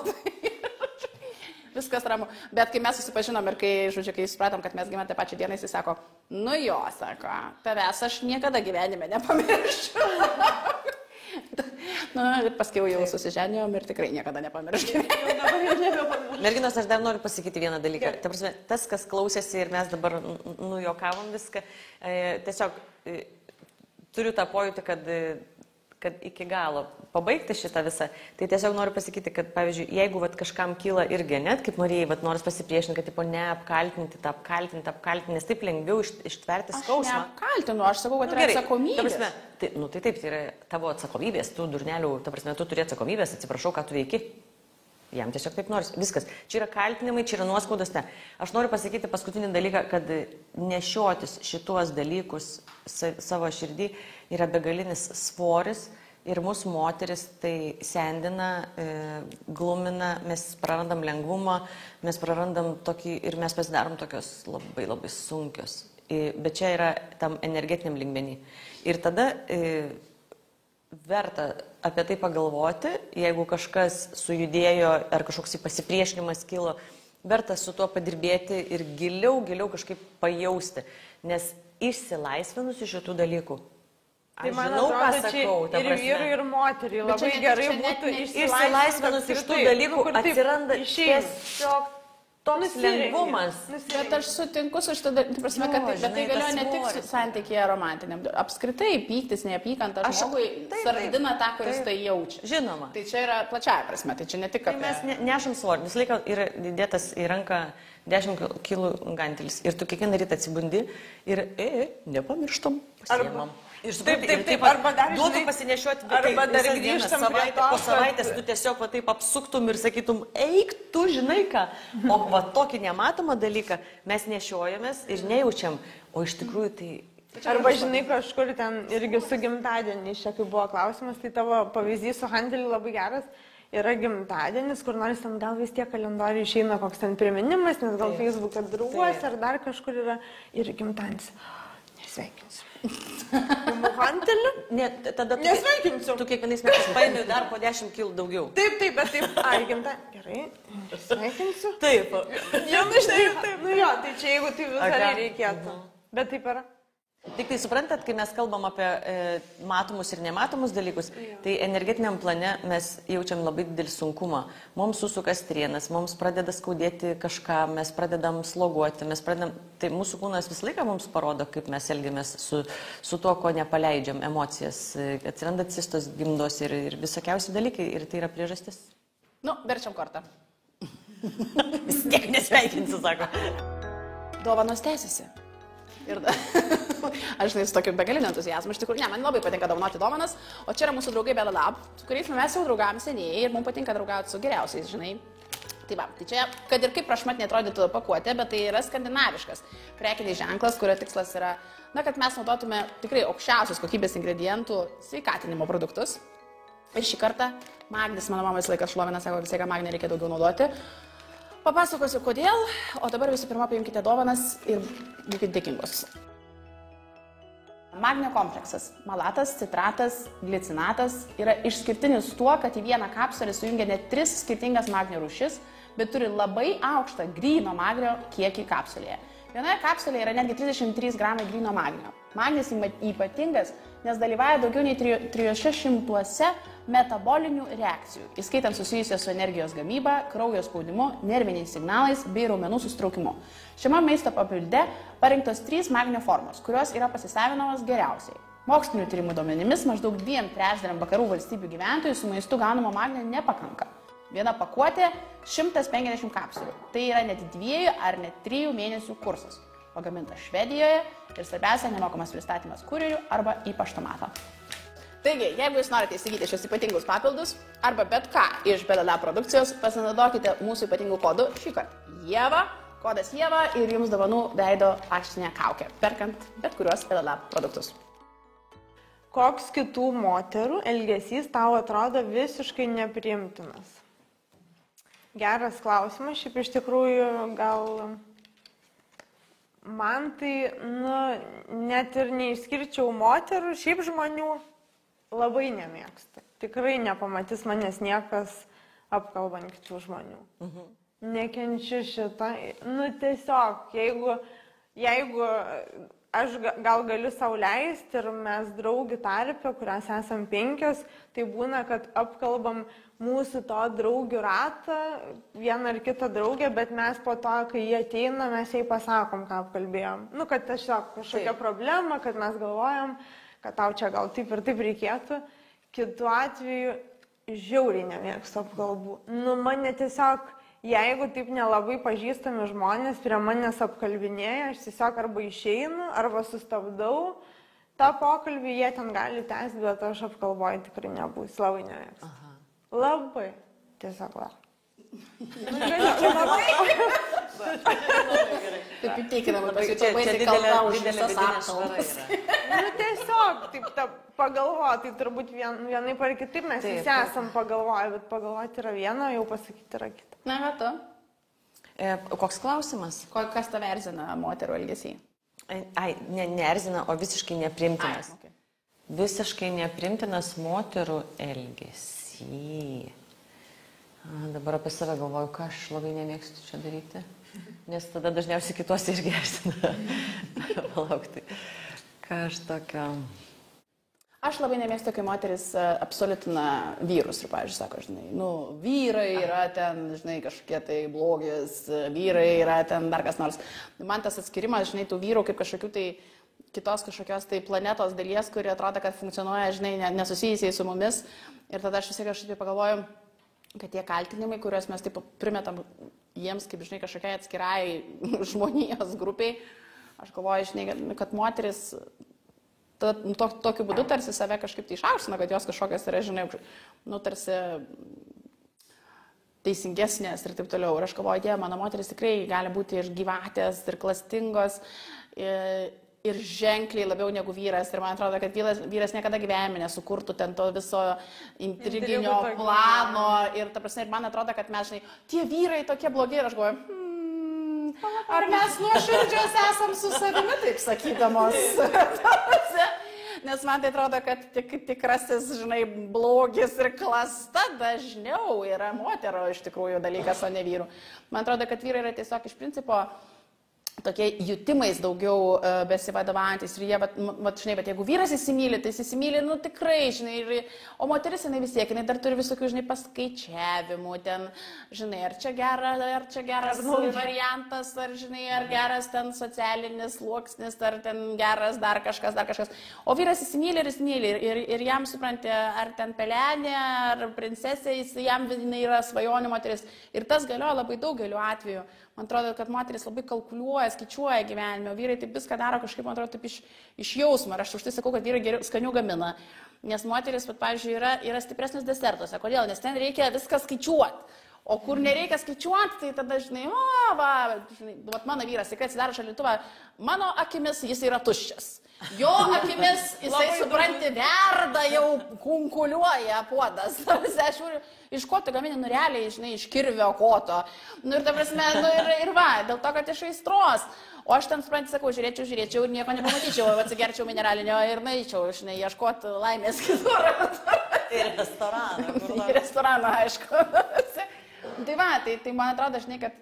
Viskas ramu. Bet kai mes susipažinom ir kai supratom, kad mes gimė tą pačią dieną, jis sako, nu jo, sako, tavęs aš niekada gyvenime nepamiršiu. Nu, ir paskui jau susiženijom ir tikrai niekada nepamirškime. Merginos, aš dar noriu pasakyti vieną dalyką. Ta prasme, tas, kas klausėsi ir mes dabar nujokavom viską, tiesiog turiu tą pojūtį, kad iki galo pabaigti šitą visą, tai tiesiog noriu pasakyti, kad, pavyzdžiui, jeigu kažkam kyla irgi, net kaip Marijai, noris pasipriešinti, kad tipo neapkaltinti, apkaltinti, nes taip lengviau ištverti skausmą. Aš neapkaltinu, aš sakau, kad yra atsakomybės. Tai taip, tai yra tavo atsakomybės, tu durnelių, tu turi atsakomybės, atsiprašau, ką tu veiki. Jam tiesiog taip nors. Viskas. Čia yra kaltinimai, čia yra nuoskaudos. Ne. Aš noriu pasakyti paskutinį dalyką, kad nešiotis šituos dalykus savo širdį yra begalinis svoris ir mūsų moteris tai sendina, glumina, mes prarandam lengvumą, mes prarandam tokį ir mes pasidarom tokios labai labai sunkios. Bet čia yra tam energetiniam lygmenį. Ir tada verta apie tai pagalvoti, jeigu kažkas sujudėjo ar kažkoks pasipriešinimas kilo, verta su tuo padirbėti ir giliau kažkaip pajausti, nes išsilaisvinus iš šitų dalykų. Tai man atrodo, čia ir vyrui, ir moteriai labai gerai būtų išsilaisvinus iš tų dalykų, atsiranda tiesiog toks lengvumas. Bet aš sutinku su šitą dalykų, prasme, kad tai galioja ne tik santykėje romantiniam. Apskritai, pyktis, neapykanta žmogui sardina tą, kuris tai jaučia. Žinoma. Tai čia yra plačiaja prasme, tai čia ne tik apie... Tai mes nešam svorį, visą laiką yra dėtas į ranką 10 kg gantelis. Ir tu kiekvieną rytą atsibundi ir nepamirštam, pasiemam. Taip, arba dar duotų pasinešiuoti, arba dar grįžtam po savaitės, tu tiesiog taip apsuktum ir sakytum, eik, tu žinai ką. O tokį nematomą dalyką mes nešiojamės ir nejaučiam, o iš tikrųjų tai... Arba žinai, kažkur ten irgi su gimtadienį, čia kai buvo klausimas, tai tavo pavyzdys su handeliu labai geras. Yra gimtadienis, kur nors ten gal vis tiek kalendoriui išeina koks ten priminimas, nes gal Facebook'e drauguos ar dar kažkur yra ir gimtadienis. Nesveikinsiu. Muhantelį? Ne, tada nesveikinsiu. Tu kiekvienais metais paimi dar po 10 kg daugiau. Taip, bet taip. Ai, gimtadienį. Gerai, nesveikinsiu. Taip. Jau, taip. Nu jo, tai čia jeigu tai visai reikėtų. Bet taip yra. Tik tai suprantat, kai mes kalbam apie matomus ir nematomus dalykus, tai energetiniam plane mes jaučiam labai didelį sunkumą. Mums susuka strienas, mums pradeda skaudėti kažką, mes pradedam sloguoti, tai mūsų kūnas visą laiką mums parodo, kaip mes elgiamės su tuo, ko nepaleidžiam, emocijas. Atsiranda cistos, gimdos ir visokiausi dalykai ir tai yra priežastis. Nu, verčiam kortą. Vis tiek nesveikinsiu, sako. Dovanos tęsiasi. Ir aš žinai, su tokiu begaliniu entuzijazmu, iš tikrųjų, man labai patinka dovanoti dovanas, o čia yra mūsų draugai Belalab, su kuriais mes jau draugavom seniai ir mums patinka draugauti su geriausiais, žinai. Tai va, tai čia, kad ir kaip prašmatniai atrodytų pakuotė, bet tai yra skandinaviškas prekinis ženklas, kurio tikslas yra, kad mes naudotume tikrai aukščiausios kokybės ingredientų sveikatinimo produktus. Ir šį kartą Magnis, mano mama visą laiką šlovina, sako, visą laiką Magnį reikia daugiau naudoti. Papasakosiu, kodėl, o dabar visų pirma paimkite dovanas ir būkite dėkingos. Magnio kompleksas – malatas, citratas, glicinatas – yra išskirtinis tuo, kad į vieną kapsulę sujungia net 3 skirtingas magnio rūšis, bet turi labai aukštą gryno magnio kiekį kapsulėje. Vienoje kapsulėje yra netgi 33 gramai gryno magnio. Magnis ypatingas, nes dalyvauja daugiau nei 300 metabolinių reakcijų, įskaitant susijusią su energijos gamyba, kraujo spaudimu, nerviniais signalais bei raumenų susitraukimu. Šiame maisto papilde parinktos 3 magnio formos, kurios yra pasisavinamos geriausiai. Mokslinių tyrimų duomenimis maždaug 2/3 vakarų valstybių gyventojų su maistu gaunamo magnio nepakanka. Viena pakuotė 150 kapsulių. Tai yra net 2 ar net 3 mėnesių kursas. Pagaminta Švedijoje ir svarbiausia nemokamas pristatymas kurjeriu arba į paštomatą. Taigi, jeigu jūs norite įsigyti šios ypatingus papildus arba bet ką iš BLLA produkcijos, pasinaudokite mūsų ypatingų kodų šįkart JEVA, kodas JEVA ir jums dovanų veido akcinę kaukę, perkant bet kuriuos BLLA produktus. Koks kitų moterų elgesys tau atrodo visiškai nepriimtinas? Geras klausimas, šiaip iš tikrųjų gal man tai, net ir neišskirčiau moterų, šiaip žmonių labai nemėgstu. Tikrai nepamatys manęs niekas apkalbant kitų žmonių. Nekenčiu šitą. Tiesiog, jeigu aš gal galiu sau leisti ir mes draugių tarpe, kurias esam 5, tai būna, kad apkalbam mūsų to draugių ratą, vieną ar kitą draugę, bet mes po to, kai jie ateina, mes jai pasakom, ką apkalbėjom. Kad tiesiog kažkokia problema, kad mes galvojam, kad tau čia gal taip ir taip reikėtų. Kitu atveju žiauriai nemėgstu apkalbų. Mane tiesiog, jeigu taip nelabai pažįstami žmonės prie manęs apkalbinėja, aš tiesiog arba išeinu, arba sustabdau tą pokalbį, jie ten gali tęsti, bet aš apkalboju tikrai nebūsiu, labai nemėgstu. Labai. Tiesiog labai. Taip įtikinama, pasijutau baisiai kalba už visas apkalbas. Tiesiog, taip pagalvoti, tai turbūt vienaip ar kitaip mes visi esam pagalvoję, bet pagalvoti yra viena, jau pasakyti yra kita. Na, va tu. Koks klausimas? Kas tave erzina moterų elgesį? Neerzina, o visiškai neprimtinas. Visiškai neprimtinas moterų elgesį. Dabar apie save galvoju, ką aš labai nemėgstu čia daryti, nes tada dažniausiai kitos irgi erzina. Palaukti. Ką aš tokio... Aš labai nemėgstu, kai moteris absoliutina vyrus ir, pavyzdžiui, sako, žinai, vyrai yra ten, žinai, kažkokie tai blogis, vyrai yra ten dar kas nors. Man tas atskirimas, žinai, tų vyrų kaip kažkokių tai kitos kažkokios tai planetos dalies, kuri atrodo, kad funkcionuoja, žinai, nesusijusiai su mumis. Ir tada aš vis kažkaip pagalvoju, kad tie kaltinimai, kuriuos mes taip primetam jiems, kaip, žinai, kažkokiai atskirai žmonijos grupiai, aš galvoju, žinai, kad moteris tokiu būdu tarsi save kažkaip tai išaukština, kad jos kažkokios yra, žinai, tarsi teisingesnės ir taip toliau. Ir aš galvoju, Dieve, mano moteris tikrai gali būti ir gyvatės, ir klastingos, ir ženkliai labiau negu vyras. Ir man atrodo, kad vyras niekada gyvenime nesukurtų ten to viso intriginio plano. Ir ta prasme, man atrodo, kad mes, žinai, tie vyrai tokie blogi. Ir aš galvoju, ar mes nuoširdžios esam su savimi, taip sakydamos. Nes man tai atrodo, kad tikrasis, žinai, blogis ir klasta dažniau yra moterų iš tikrųjų dalykas, o ne vyrų. Man atrodo, kad vyrai yra tiesiog iš principo tokie jutimais daugiau besivadovaujantis ir jie, žinai, bet jeigu vyras įsimyli, tai jis įsimyli, tikrai, žinai, o moteris, jinai vis tiek, jinai dar turi visokių, žinai, paskaičiavimų, ten, žinai, ar čia geras variantas, ar, žinai, ar geras ten socialinis sluoksnis, ar ten geras dar kažkas. O vyras įsimyli ir įsimyli ir jam supranti, ar ten pelenė, ar princesė, jam jinai yra svajonių moteris. Ir tas galioja labai daugeliu atveju. Man atrodo, kad moteris labai kalkuliuoja, skaičiuoja gyvenime, o vyrai taip viską daro kažkaip, man atrodo, taip iš jausmo. Ir aš už tai sakau, kad vyrai geriau skaniau gamina. Nes moteris, pavyzdžiui, yra stipresnis desertuose. Kodėl? Nes ten reikia viską skaičiuoti. O kur nereikia skaičiuoti, tai tada, žinai, mano vyras, kai atsidaro šaldytuvą, mano akimis jis yra tuščias. Jo akimis jisai, supranti, verda, jau kunkuliuoja puodas. Aš žiūriu, iš ko tu gamini, realiai, žinai, iš kirvio koto. Ir ta prasme, ir dėl to, kad iš aistros. O aš ten, supranti, sakau, žiūrėčiau ir nieko nepamatyčiau, atsigerčiau mineralinio ir naičiau, žinai, ieškoti laimės kitur. Ir restoraną. Ir restoraną, aišku. Tai man atrodo, žinai, kad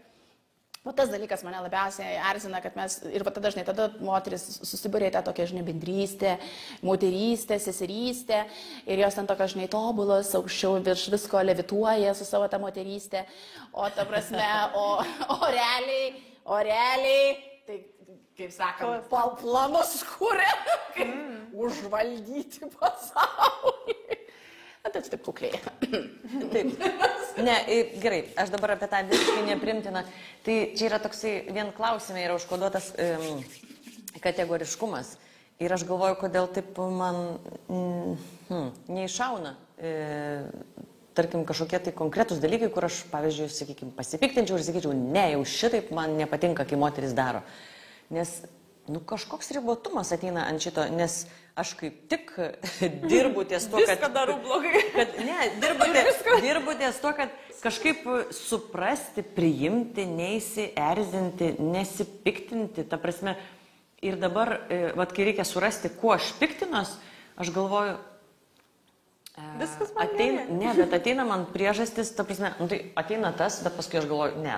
O tas dalykas mane labiausiai erzina, kad mes ir tada dažnai tada moteris susibūrė tą tokią, žinai, bendrystę, moterystę, seserystę ir jos ten tokios, žinai, tobulos, aukščiau virš visko levituoja su savo tą moterystę, o ta prasme, o realiai, tai, kaip sakant, planus kūrė, kaip užvaldyti pasaulį. Tai taip kukliai. Taip. Ne, gerai, aš dabar apie tą visiškai neprimtiną. Tai čia yra toksai, vien klausime yra užkoduotas kategoriškumas. Ir aš galvoju, kodėl taip man neišauna, tarkim, kažkokie tai konkretus dalykai, kur aš, pavyzdžiui, sakykime, pasipiktinčiau ir sakyčiau, ne, jau šitaip man nepatinka, kai moteris daro. Nes, kažkoks ribotumas ateina ant šito, nes aš kaip tik dirbu ties to, kad... Viską darau blogai. Dirbu ties to, kad kažkaip suprasti, priimti, neįsierzinti, nesipiktinti, ta prasme. Ir dabar, kai reikia surasti, kuo aš piktinos, aš galvoju... Viskas man ateina. Ne, bet ateina man priežastis, ta prasme, tai ateina tas, bet paskui aš galvoju, ne.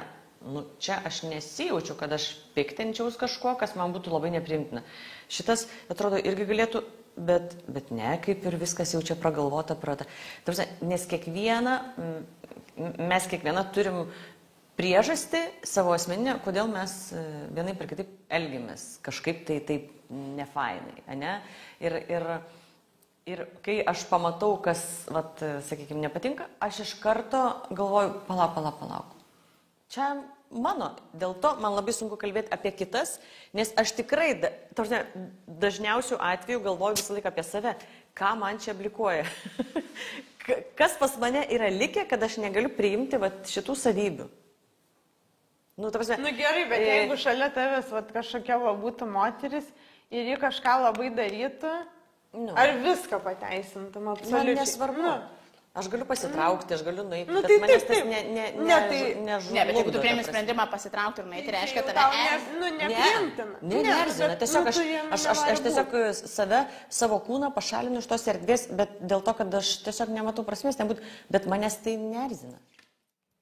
Čia aš nesijaučiu, kad aš piktinčiaus kažko, kas man būtų labai nepriimtina. Šitas, atrodo, irgi galėtų, bet ne, kaip ir viskas jau čia pragalvota, nes mes kiekviena turim priežastį savo asmeninę, kodėl mes vienaip ir kitaip elgiamės, kažkaip tai taip nefainai, ne? Ir kai aš pamatau, kas, sakykime, nepatinka, aš iš karto galvoju, palauk. Čia mano, dėl to man labai sunku kalbėti apie kitas, nes aš tikrai, dažniausių atveju galvoju visą laiką apie save, ką man čia aplikuoja. Kas pas mane yra likę, kad aš negaliu priimti šitų savybių. Gerai, bet jeigu šalia tavęs kažkokia būtų moteris ir ji kažką labai darytų, ar viską pateisintum absoliučiai? Man nesvarbu. Aš galiu pasitraukti, aš galiu nueiti, bet manęs tas nežlugdo. Ne, bet jeigu tu priimi sprendimą pasitraukti ir nueiti, reiškia tave nepriimtina. Neerzina. Tiesiog aš tiesiog savo kūną pašalinu iš tos erdvės, bet dėl to, kad aš tiesiog nematau prasmės, bet manęs tai neerzina.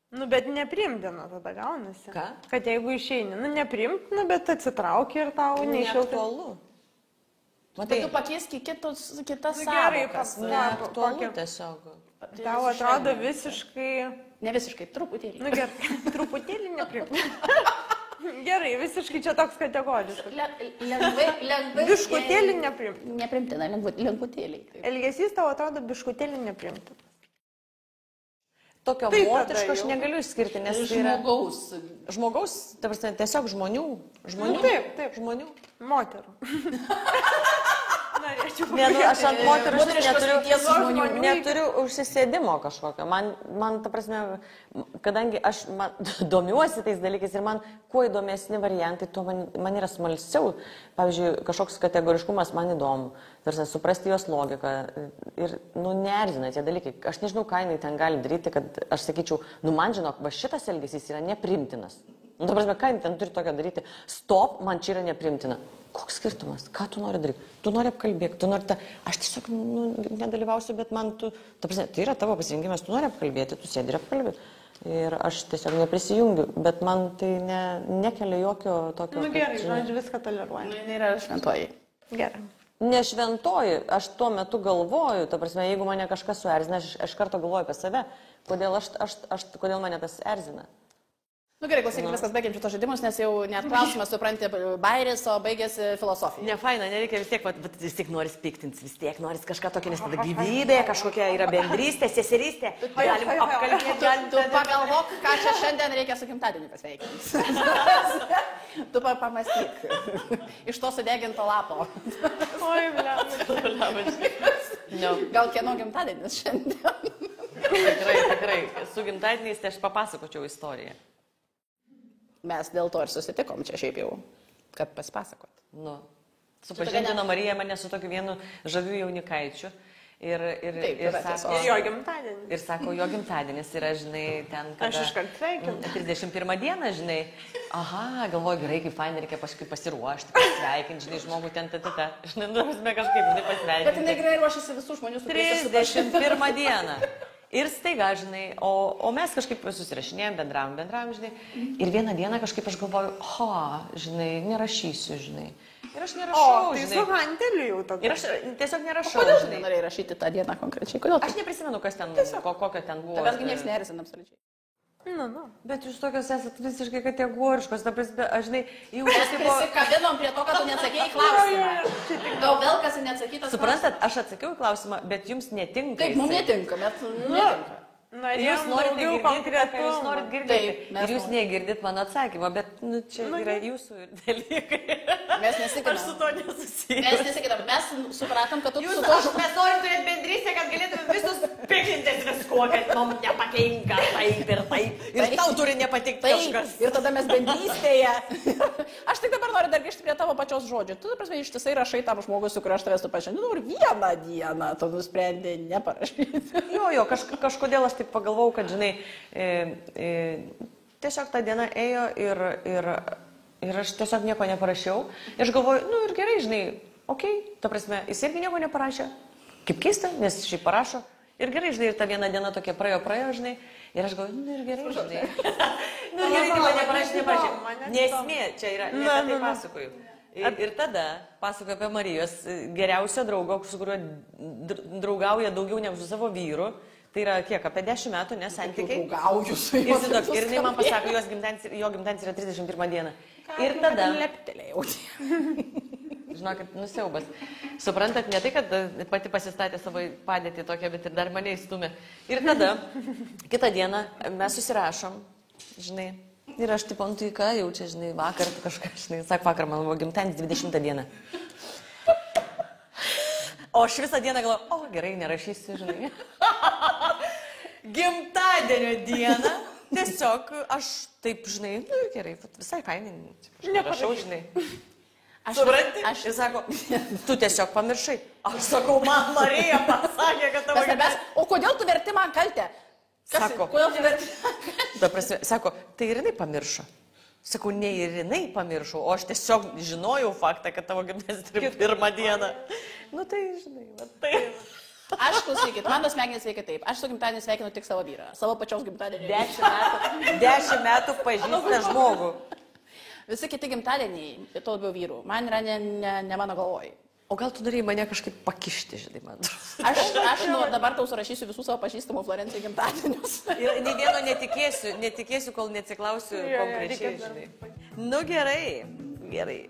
Bet nepriimtina tada gaunasi. Ką? Kad jeigu išeini, nepriimtina, bet atsitrauki ir tau neišiltai. Neaktualu. Bet tu pakeisk kitas sąvokas. Neaktualu tiesiog. Tau atrodo visiškai... Ne visiškai, truputėlį. Gerai, truputėlį nepriimtina. Gerai, visiškai čia toks kategoriškas. Lengvai. Biškutėlį nepriimtina. Nepriimtina, lengvutėlį. Elgesys tau atrodo biškutėlį nepriimtina. Tokio moteriško aš negaliu išskirti, nes tai yra... Žmogaus, tiesiog žmonių. Taip. Žmonių. Moterų. Ne, aš ant moterų neturiu užsisėdimo kažkokio. Man, ta prasme, kadangi aš domiuosi tais dalykais ir man kuo įdomesni variantai, tuo man yra smalsiau. Pavyzdžiui, kažkoks kategoriškumas man įdomu. Tarsi suprasti jos logiką. Ir, neerzina tie dalykai. Aš nežinau, ką jinai ten gali daryti, kad aš sakyčiau, man žinok, šitas elgesys yra neprimtinas. Ta prasme, ką jinai ten turi tokio daryti? Stop, man čia yra neprimtina. Koks skirtumas? Ką tu nori daryti? Tu nori apkalbėti, tu nori aš tiesiog nedalyvausiu, bet man tai yra tavo pasirinkimas, tu nori apkalbėti, tu sėdi ir apkalbėti. Ir aš tiesiog neprisijungiu, bet man tai nekelia jokio tokio... Gerai, žodžiu, viską toleruoju. Tai yra šventoji. Gerai. Ne šventoji, aš tuo metu galvoju, ta prasme, jeigu mane kažkas suerzina, aš karto galvoju apie save, kodėl mane tas erzina. Gerai, klausyk, viskas baigiam šitos žaidimus, nes jau net klausimas supranti bairis, o baigėsi filosofija. Ne, faina, nereikia vis tiek noris piktinti, vis tiek noris kažką tokio, nes tada gyvybė, kažkokia yra bendrystė, seserystė. Galim apkalbėti. Tu pagalvok, ką čia šiandien reikia su gimtadieniu pasveikinti. Tu pamastyk. Iš to sudeginto lapo. Oi, blem. Gal kieno gimtadienis šiandien? Tikrai. Su gimtadieniais tai aš papasakočiau istoriją. Mes dėl to ir susitikom čia šiaip jau, kad pasipasakot. Supažindino Marija mane su tokiu vienu žaviu jaunikaičiu. Ir jo gimtadienis. Ir sako, jo gimtadienis yra, žinai, ten... Aš iškart sveikinu. 31 dieną, žinai. Aha, galvoju, gerai, kaip fainai, reikia paskui pasiruošti, pasveikinti, žinai, žmogų ten, Žinai, kažkaip, žinai, pasveikinti. Bet jinai gerai ruošiasi visų žmonių su 31 dieną. Ir staiga, žinai, o mes kažkaip susirašinėjom, bendravom, žinai. Ir vieną dieną kažkaip aš galvoju, žinai, nerašysiu, žinai. Ir aš nerašau, tai žinai. su Hanteliu jau tokia. Ir aš tiesiog nerašau, Kodėl tu žinai. nenorėjai rašyti tą dieną konkrečiai? Kodėl? Aš neprisimenu, kas ten, kokio ten buvo. Tavęs niekas nerizina absoliučiai. Bet jūs tokios esat visiškai kategoriškos, ta prasme, aš žinai, jau Mes prisikabinom prie to, kad tu neatsakėjai į klausimą. Gal vėl kas neatsakytas? suprantat, aš atsakiau į klausimą, bet jums netinka. Taip, mums jisai. netinka, bet netinka. Jūs norite girdėti, ką jūs norite girdėti. Taip, mes Ir jūs norim. negirdit mano atsakymą, bet čia yra jūsų dalykai. Mes nesikinam. Aš su to nesusijęs. Mes nesikinam. Mes supratom, kad tu Jūs, su to mes norim turėti bendrystę, kad galėtume visus pikintis viskuo, kad mums nepatinka taip ir taip. Ir tau turi nepatikti kažkas. Ir tada mes bendrystėje. Aš tik dabar noriu dar grįžti prie tavo pačios žodžių. Tu, prasme, ištisai rašai tam žmogui, su kuriuo aš tavęs tu pažinau. Ir vieną dieną tu nusprendė neparašyti. Jo, kažkodėl aš taip pagalvojau, kad, žinai, tiesiog ta diena ėjo ir aš tiesiog nieko neparašiau. Ir aš galvoju, ir gerai, žinai, ta prasme, jis irgi nieko neparašė. Kaip keista, nes šiaip parašo. Ir gerai, žinai, ir ta viena diena tokia praėjo, žinai. Ir aš galvoju, ir gerai, žinai. Ir gerai, tai man neparašė. Nesmė, čia yra, ne apie tai pasakoju. Ir tada pasakoju apie Marijos geriausio draugo, su kuriuo draugauja daugiau negu su savo vyru. Tai yra kiek, apie 10 metų, nesantykiai. Draugauju su juo. Ir jinai man pasako, jo gimtadienis yra 31 diena. Ir tada... Leptelėjau. Žinokit, nusiaubas. Suprantat, ne tai, kad pati pasistatė savo padėtį tokią, bet ir dar mane įstumė. Ir tada, kitą dieną mes susirašom, žinai. Ir aš tipo, tai ką jaučia, žinai, vakar kažką, žinai, sako, vakar man buvo gimtadienis 20 dieną. O aš visą dieną galvoju, gerai, nerašysiu, žinai. Gimtadienio dieną, tiesiog aš taip, žinai, gerai, visai fainai, nerašau, žinai. Supranti? Ir sako, tu tiesiog pamiršai. Aš sakau, man Marija pasakė, kad tavo gimtadienis. O kodėl tu verti man kaltę? Sako, kodėl tu verti? Sako, tai ir jinai pamiršo. Sakau, ne ir jinai pamiršau, o aš tiesiog žinojau faktą, kad tavo gimtadienis yra 1 diena. Tai, žinai, tai. Aš klausykit, mano smegenys veikia taip. Aš su gimtadienį sveikinu tik savo vyrą. Savo pačios gimtadienį. 10 metų pažįstą žmogų. Visi kiti gimtadieniai, to labiau vyrų. Man yra ne mano galvoj. O gal tu norėjai mane kažkaip pakišti, žinai, man. Aš dabar tau surašysiu visų savo pažįstamų Florencijai gimtadienius. Ir nei vieno netikėsiu, kol neatsiklausiu konkrečiai, žinai. Gerai.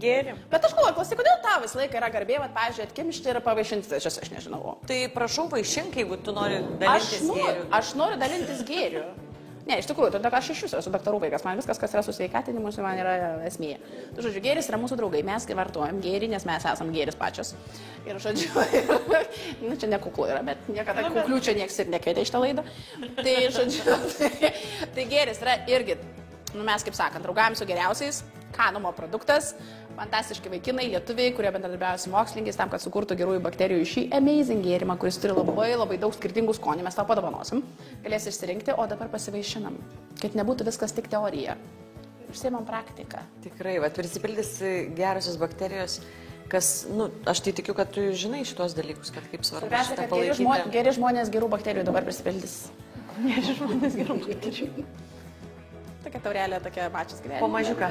Gėrim. Bet aš galvoju, klausyk, kodėl tau visą laiką yra garbė, pavyzdžiui, atkimšti ir pavaišinti, tai aš nežinau. Tai prašau vaišink, jeigu tu nori dalintis gėriu. Aš noriu dalintis gėriu. Ne, iš tikrųjų, todėl aš iš jūsų esu daktarų vaikas, man viskas, kas yra su sveikatinimu, man yra esmė. Tu, žodžiu, gėris yra mūsų draugai, mes vartojam gėrį, nes mes esam gėris pačios. Ir, žodžiu, čia nekuklu yra, bet niekada kuklių čia nieks ir nekvietė iš tą laidą. Tai, žodžiu, tai gėris yra irgi, mes, kaip sakant, draugaujam su geriausiais, Kanumo produktas, fantastiški vaikinai, lietuviai, kurie bendradarbiauja su mokslininkais tam, kad sukurtų gerųjų bakterijų šį amazing gėrimą, kuris turi labai daug skirtingų skonių, mes tau padovanosim, galės išsirinkti, o dabar pasivaišinam, kad nebūtų viskas tik teorija. Užsiimam praktiką. Tikrai, prisipildys gerosios bakterijos, kas, aš tai tikiu, kad tu žinai šitos dalykus, kad kaip svarbu šitą palaikyti. Geri žmonės gerų bakterijų dabar prisipildys. Geri žmonės gerų bakterijų. Tokia taurelė, tokia mačias gyvenime. Po mažiuką.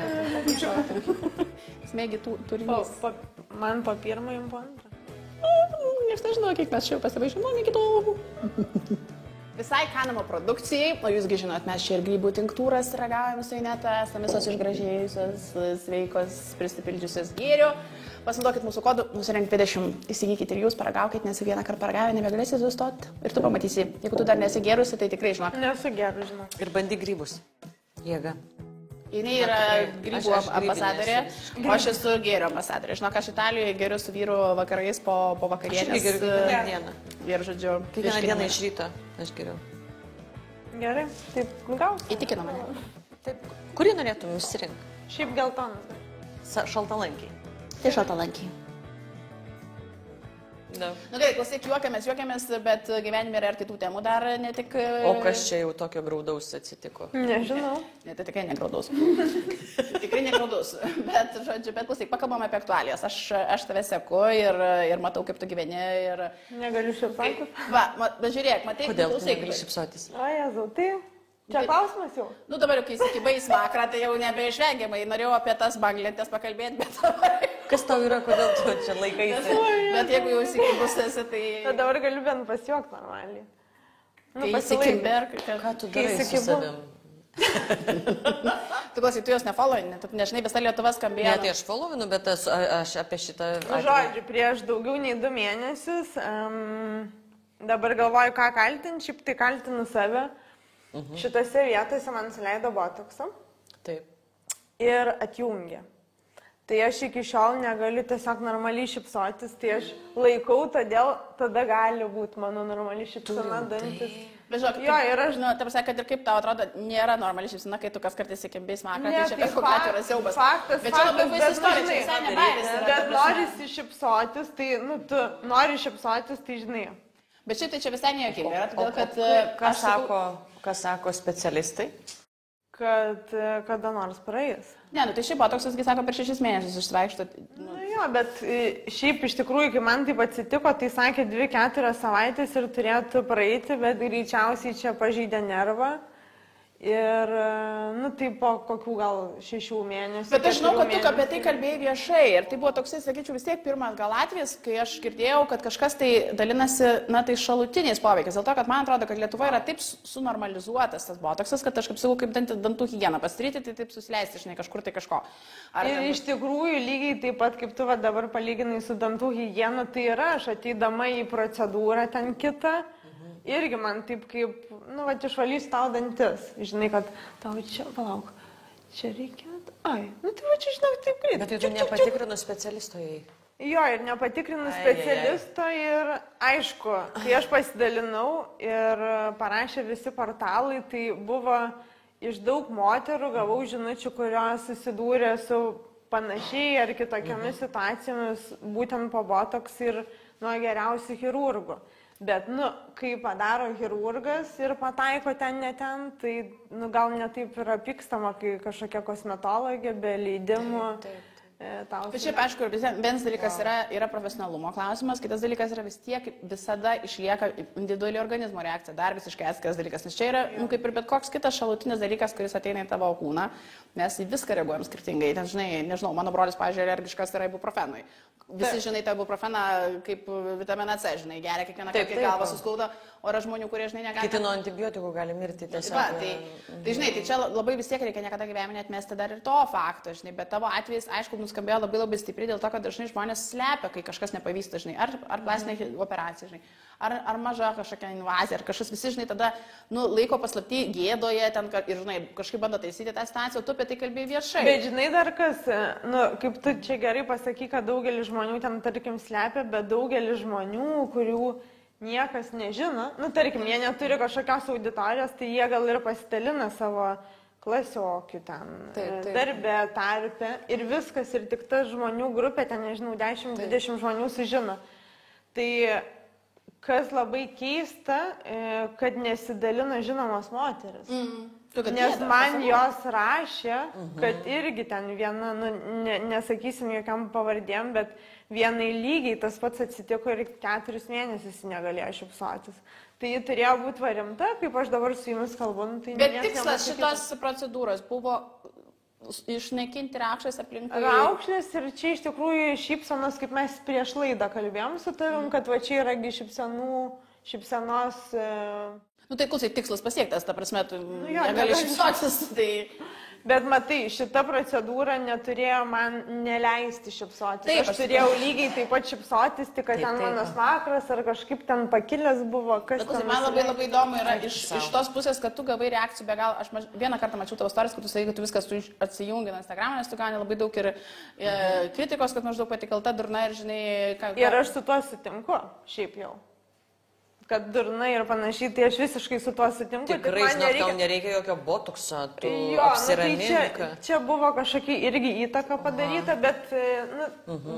Smėgi turinys. Man po pirmą, jums po antrą. Aš nežinau, kiek mes čia pasivaišinom iki tol. Visai Kanumo produkcijai, o jūsgi žinot, mes čia ir grybų tinktūras ragaujam su Ineta, esame visos išgražėjusios, sveikos, prisipildžiusios gėrių. Pasinaudokit mūsų kodų, nusirink 20, įsigykit ir jūs paragaukit, nes vieną kartą paragavę nebegalėsi sustot. Ir tu pamatysi, jeigu tu dar nesi gėrusi, tai tikrai žinok. Nesu gerų, žinok. Ir bandyk grybus. Jėga. Jinai yra grybų ambasadorė, o aš esu gėrio ambasadorė. Žinok, aš Italijoje geriu su vyru vakarais po vakarienės. Aš geriu kiekvieną dieną. Ir, žodžiu, kiekvieną dieną iš ryto aš geriu. Gerai, taip, gausiu. Įtikino mane. Taip, kurį norėtum išsirinkti? Šiaip geltonas. Šaltalankiai. Tai šaltalankiai. Gerai, klausyk, juokiamės, bet gyvenime yra ir kitų temų dar, ne tik... O kas čia jau tokio graudaus atsitiko? Nežinau. Ne, tai tikrai negraudaus. Tik tikrai negraudus. Bet, žodžiu, bet klausyk, pakalbam apie aktualijas. Aš tave seku ir matau, kaip tu gyveni. Ir... Negaliu šipsotis. Va, bet žiūrėk, matai, Kodėl tu negali šipsotis? O, Jėzau, tai čia klausimas jau. Nu dabar jau, kai įsikibais vakarą, tai jau nebeišvengiamai. Norėjau apie tas banglentės pakalbėti, bet dabar... Kas tau yra, kodėl tu čia laikaisi? Bet jeigu jau įsikibus esi, tai... Bet dabar galiu bent pasijuokti normaliai. Kai įsikibė, ką tu darai su savim? Tu klausyk, tu jos nefollowini, tu nežinai, visa Lietuva skambėjo. Ne, tai aš followinu, bet aš apie šitą... Žodžiu, prieš daugiau nei 2 mėnesius dabar galvoju, ką kaltinti, šiaip tai kaltinu save. Šitose vietose man suleido botoksą. Taip. Ir atjungė. Tai aš iki šiol negaliu tiesiog normaliai šipsotis, tai aš laikau, todėl tada gali būti mano normaliai šipsena, dantis. Bet žinok, jo, ir aš... Nu, ta prasme, kad ir kaip tau atrodo, nėra normali šipsena, kai tu kas kartais įkimbiai smakrą, tai čia kažkokia atveju yra siaubas. Faktas, bet čia labai baisi istorija, čia visai nebairis. Bet norisi šipsotis, tai, nu, tu nori šipsotis, tai žinai. Bet šiaip tai čia visai nejuokinga yra, todėl kad... Ką sako specialistai? Kad kada nors praeis. Ne, nu tai šiaip botoksasgi sako per 6 mėnesius išvaikšto. Nu jo, bet šiaip iš tikrųjų, kai man taip atsitiko, tai sakė 2-4 savaitės ir turėtų praeiti, bet greičiausiai čia pažeidė nervą. Ir, nu, tai po kokių gal 6 mėnesių. Bet aš žinau, kad tu apie tai kalbėjai viešai. Ir tai buvo toksai, sakyčiau, vis tiek pirmas gal atvejis, kai aš girdėjau, kad kažkas tai dalinasi, na, tai šalutiniais poveikiais. Dėl to, kad man atrodo, kad Lietuva yra taip sunormalizuotas tas botoksas, kad aš kaip sakau, kaip dantų higieną pasidaryti, tai taip susileisti, žinai, kažkur tai kažko. Ir iš tikrųjų, lygiai taip pat, kaip tu va dabar palyginai su dantų higiena, tai yra aš ateidama į procedūrą ten kitą. Irgi man taip kaip, nu, va, išvalysiu tau dantis. Žinai, kad tau čia, palauk, čia reikėtų. Ai, nu, tai va, čia, žinau, taip greit. Bet tai tu nepatikrinu specialisto jai. Jo, ir nepatikrinu specialisto ir, aišku, kai aš pasidalinau ir parašė visi portalai, tai buvo iš daug moterų, gavau žinučių, kurios susidūrė su panašiai ar kitokiamis situacijomis, būtent po botoks ir nuo geriausių chirurgų. Bet, nu, kai padaro chirurgas ir pataiko ten, ne ten, tai, nu, gal netaip yra pykstama, kai kažkokia kosmetologė be leidimų. Bet šiaip, aišku, vienas dalykas yra profesionalumo klausimas, kitas dalykas yra vis tiek visada išlieka individuali organizmo reakcija, dar visiškai atskiras dalykas. Nes čia yra, nu, kaip ir bet koks kitas šalutinis dalykas, kuris ateina į tavo kūną, mes į viską reaguojam skirtingai. Ten, žinai, nežinau, mano brolis, pavyzdžiui, alergiškas yra ibuprofenui. Visi, žinai, tą ibuprofeną kaip vitaminą C, žinai, geria kiekvieną kartą, kai galva suskauda, o yra žmonių, kurie, žinai, negali. Kiti nuo antibiotikų gali mirti tiesiog. Va, tai, žinai, tai čia labai vis tiek reikia niekada gyvenime atmesti dar ir to fakto, žinai, bet tavo atvejais, aišku, nuskambėjo labai stipriai dėl to, kad dažnai žmonės slepia, kai kažkas nepavyksta, žinai, ar plastinė operacija, žinai, ar maža kažkokia invazija, ar kažkas visi, žinai, tada, nu, laiko paslapti gėdoje ten ir, žinai, kažkaip bando taisyti tą situaciją, tu apie tai kalbėjai viešai. Bet žinai dar kas, nu, kaip tu čia gerai pasakai, kad daugelis žmonių ten, tarkim, slepia, bet daugelis žmonių, kurių niekas nežino, nu, tarkim, jie neturi kažkokios auditorijos, tai jie gal ir pasidalina savo klasiokių ten, darbe, tarpe ir viskas, ir tik ta žmonių grupė, ten, nežinau, 10-20 žmonių sužino. Tai kas labai keista, kad nesidalino žinomos moteris. Nes man jos rašė, kad irgi ten viena, nu, nesakysim jokiam pavardėm, bet vienai lygiai tas pats atsitiko ir 4 mėnesius negalėjo šipsotis. Tai ji turėjo būti rimta, kaip aš dabar su jumis kalbu. Tai bet tikslas šitos procedūros buvo išnaikinti raukšlės aplinkui. Raukšlės ir čia iš tikrųjų šypsenos, kaip mes prieš laidą kalbėjom su tavim, kad va čia yragi šypsenos... Nu tai klausai, tikslas pasiektas, ta prasme, tu negali šypsotis. Tai... Bet matai, šita procedūra neturėjo man neleisti šypsotis. Taip, aš turėjau lygiai taip pat šypsotis, tik kad ten mano smakras ar kažkaip ten pakilęs buvo. Bet man labai įdomu yra iš tos pusės, kad tu gavai reakcijų be gal. Aš vieną kartą mačiau tavo istorijas, kad tu sakai, kad tu viskas atsijungi nuo Instagram, nes tu gauni labai daug ir kritikos, kad maždaug pati kalta, durna ir žinai... Ir aš su tuo sutinku, šiaip jau. Kad durna ir panašiai, tai aš visiškai su tuo sutinku. Tikrai, žinok, tau nereikia jokio botokso, tu apsiramink. Tai čia buvo kažkokia irgi įtaka padaryta, bet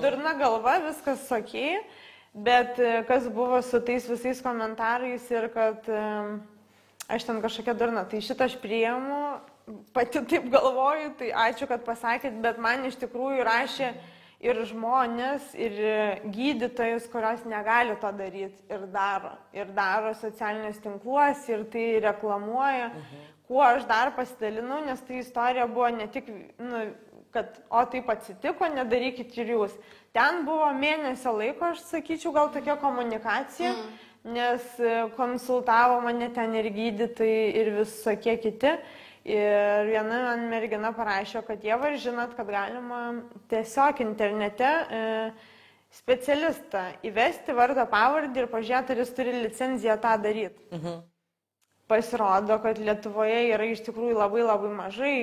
durna galva, viskas okei, bet kas buvo su tais visais komentarais ir kad aš ten kažkokia durna, tai šitą aš priimu pati taip galvoju, tai ačiū, kad pasakėt, bet man iš tikrųjų rašė ir žmonės, ir gydytojus, kurios negali to daryti ir daro socialinius tinkluos, ir tai reklamuoja. Kuo aš dar pasidalinau, nes tai istorija buvo ne tik, kad taip atsitiko, nedarykit ir jūs. Ten buvo mėnesio laiko, aš sakyčiau, gal tokia komunikacija, nes konsultavo mane ten ir gydytojai, ir visokie kiti. Ir viena man mergina parašė, kad Ieva, žinot, kad galima tiesiog internete specialistą įvesti vardą pavardį ir pažiūrėti, ar jis turi licenciją tą daryti. Pasirodo, kad Lietuvoje yra iš tikrųjų labai labai mažai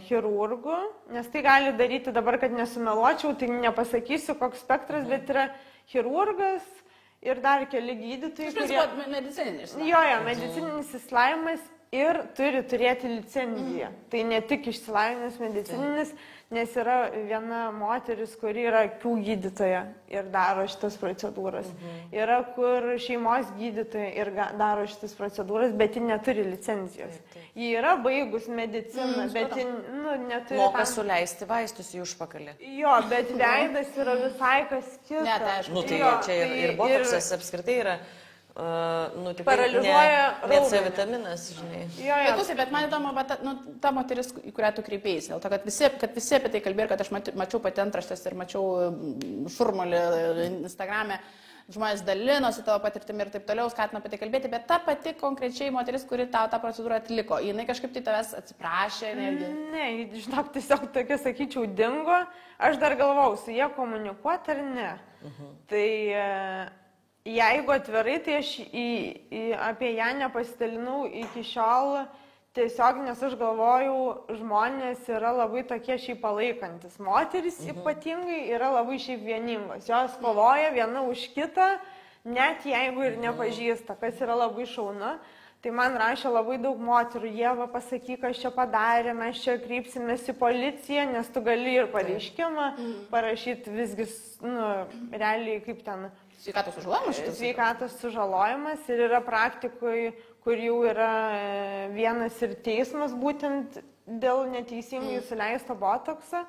chirurgų, nes tai gali daryti dabar, kad nesumeluočiau, tai nepasakysiu, koks spektras, bet yra chirurgas ir dar keli gydytojai. Iš principo medicininis. Jo, medicininis išsilavinimas ir turi turėti licenciją. Tai ne tik išsilavinimas medicininis, nes yra viena moteris, kuri yra akių gydytoja ir daro šitas procedūras. Yra kur šeimos gydytoja ir daro šitas procedūras, bet ji neturi licencijos. Ji yra baigus mediciną, bet ji neturi... Moka suleisti vaistus į užpakalį. Jo, bet veidas yra visai kas kita. Ne, tai aišku. Tai čia ir botoksas apskritai yra... Paralyžiuoja net C vitaminas, žinai. Bet man įdomu, ta moteris, į kurią tu kreipėsi, dėl to, kad visi apie tai kalbėjo, kad aš mačiau pati antraštės ir mačiau šurmulį Instagrame, žmonės dalinosi tavo patirtimi ir taip toliau, skatino apie tai kalbėti, bet ta pati konkrečiai moteris, kuri tau tą procedūrą atliko, jinai kažkaip tai tavęs atsiprašė? Ne, žinok, tiesiog tokia, sakyčiau, dingo. Aš dar galvau, su jie komunikuoti ar ne. Tai... Jeigu atvirai, tai aš apie ją nepasidalinau iki šiol tiesiog, nes aš galvojau, žmonės yra labai tokie šiaip palaikantis. Moteris ypatingai yra labai šiaip vieningos. Jos kovoja viena už kitą, net jeigu ir nepažįsta, kas yra labai šaunu. Tai man rašė labai daug moterų, Ieva, pasakyk, kas čia padarė, mes čia kreipsimės į policiją, nes tu gali ir pareiškimą parašyti visgi, realiai kaip ten... Sveikatos sužalojimas šitas? Sveikatos sužalojimas ir yra praktikoje, kur jau yra vienas ir teismas būtent dėl neteisingai suleisto botoksą.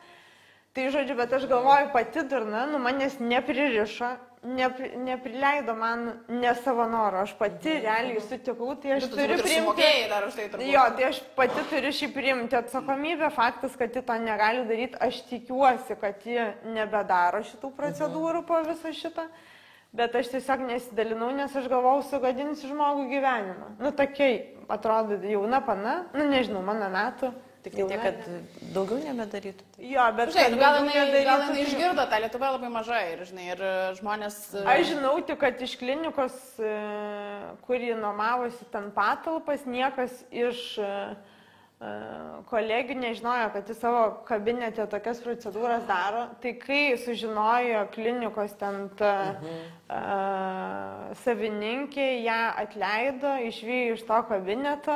Tai žodžiu, bet aš galvoju pati durna, manęs nepririšo, neprileido man ne savo noro. Aš pati realiai sutikau, tai aš turiu priimti. Jo, tai aš pati turiu šį priimti atsakomybę. Faktas, kad ji to negali daryti, aš tikiuosi, kad ji nebedaro šitų procedūrų po viso šito. Bet aš tiesiog nesidalinau, nes aš galvau, sugadinsiu žmogų gyvenimą. Tokiai, atrodo, jauna pana, nežinau, mano metų. Tik tiek, kad daugiau nebedarytų. Jo, bet žinai, gal jinai išgirdo tą, Lietuvoje labai mažai ir žmonės... Aš žinau tik, kad iš klinikos, kuri nuomavosi ten patalpas, niekas iš kolegių nežinojo, kad į savo kabinete tokias procedūras daro. Tai kai sužinojo klinikos ten savininkė, ją atleido, išvijo iš to kabineto.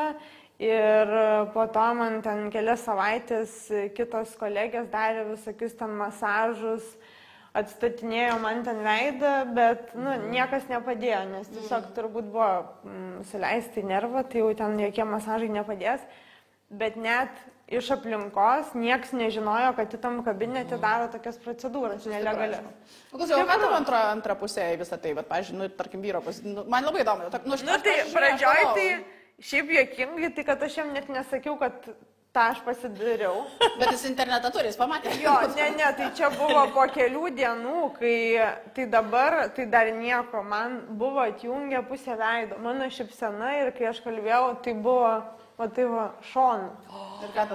Ir po to man ten kelias savaitės kitos kolegės darė visokius ten masažus, atstatinėjo man ten veidą, bet niekas nepadėjo, nes tiesiog turbūt buvo suleisti nervą, tai jau ten jokie masažai nepadės. Bet net iš aplinkos nieks nežinojo, kad į tam kabinete daro tokias procedūras nelegalias. O ką tavo antra pusė į visą tai, bet, pavyzdžiui, tarkim, vyro pusė, man labai įdomu. Tai pradžioj tai... Šiaip juokingai, tai kad aš jam net nesakiau, kad tą aš pasidariau. Bet jis internetą turi, jis pamatė. Jo, ne, tai čia buvo po kelių dienų, kai tai dabar, tai dar nieko, man buvo atjungę pusę veido, mano šypsena ir kai aš kalbėjau, tai buvo, šonu.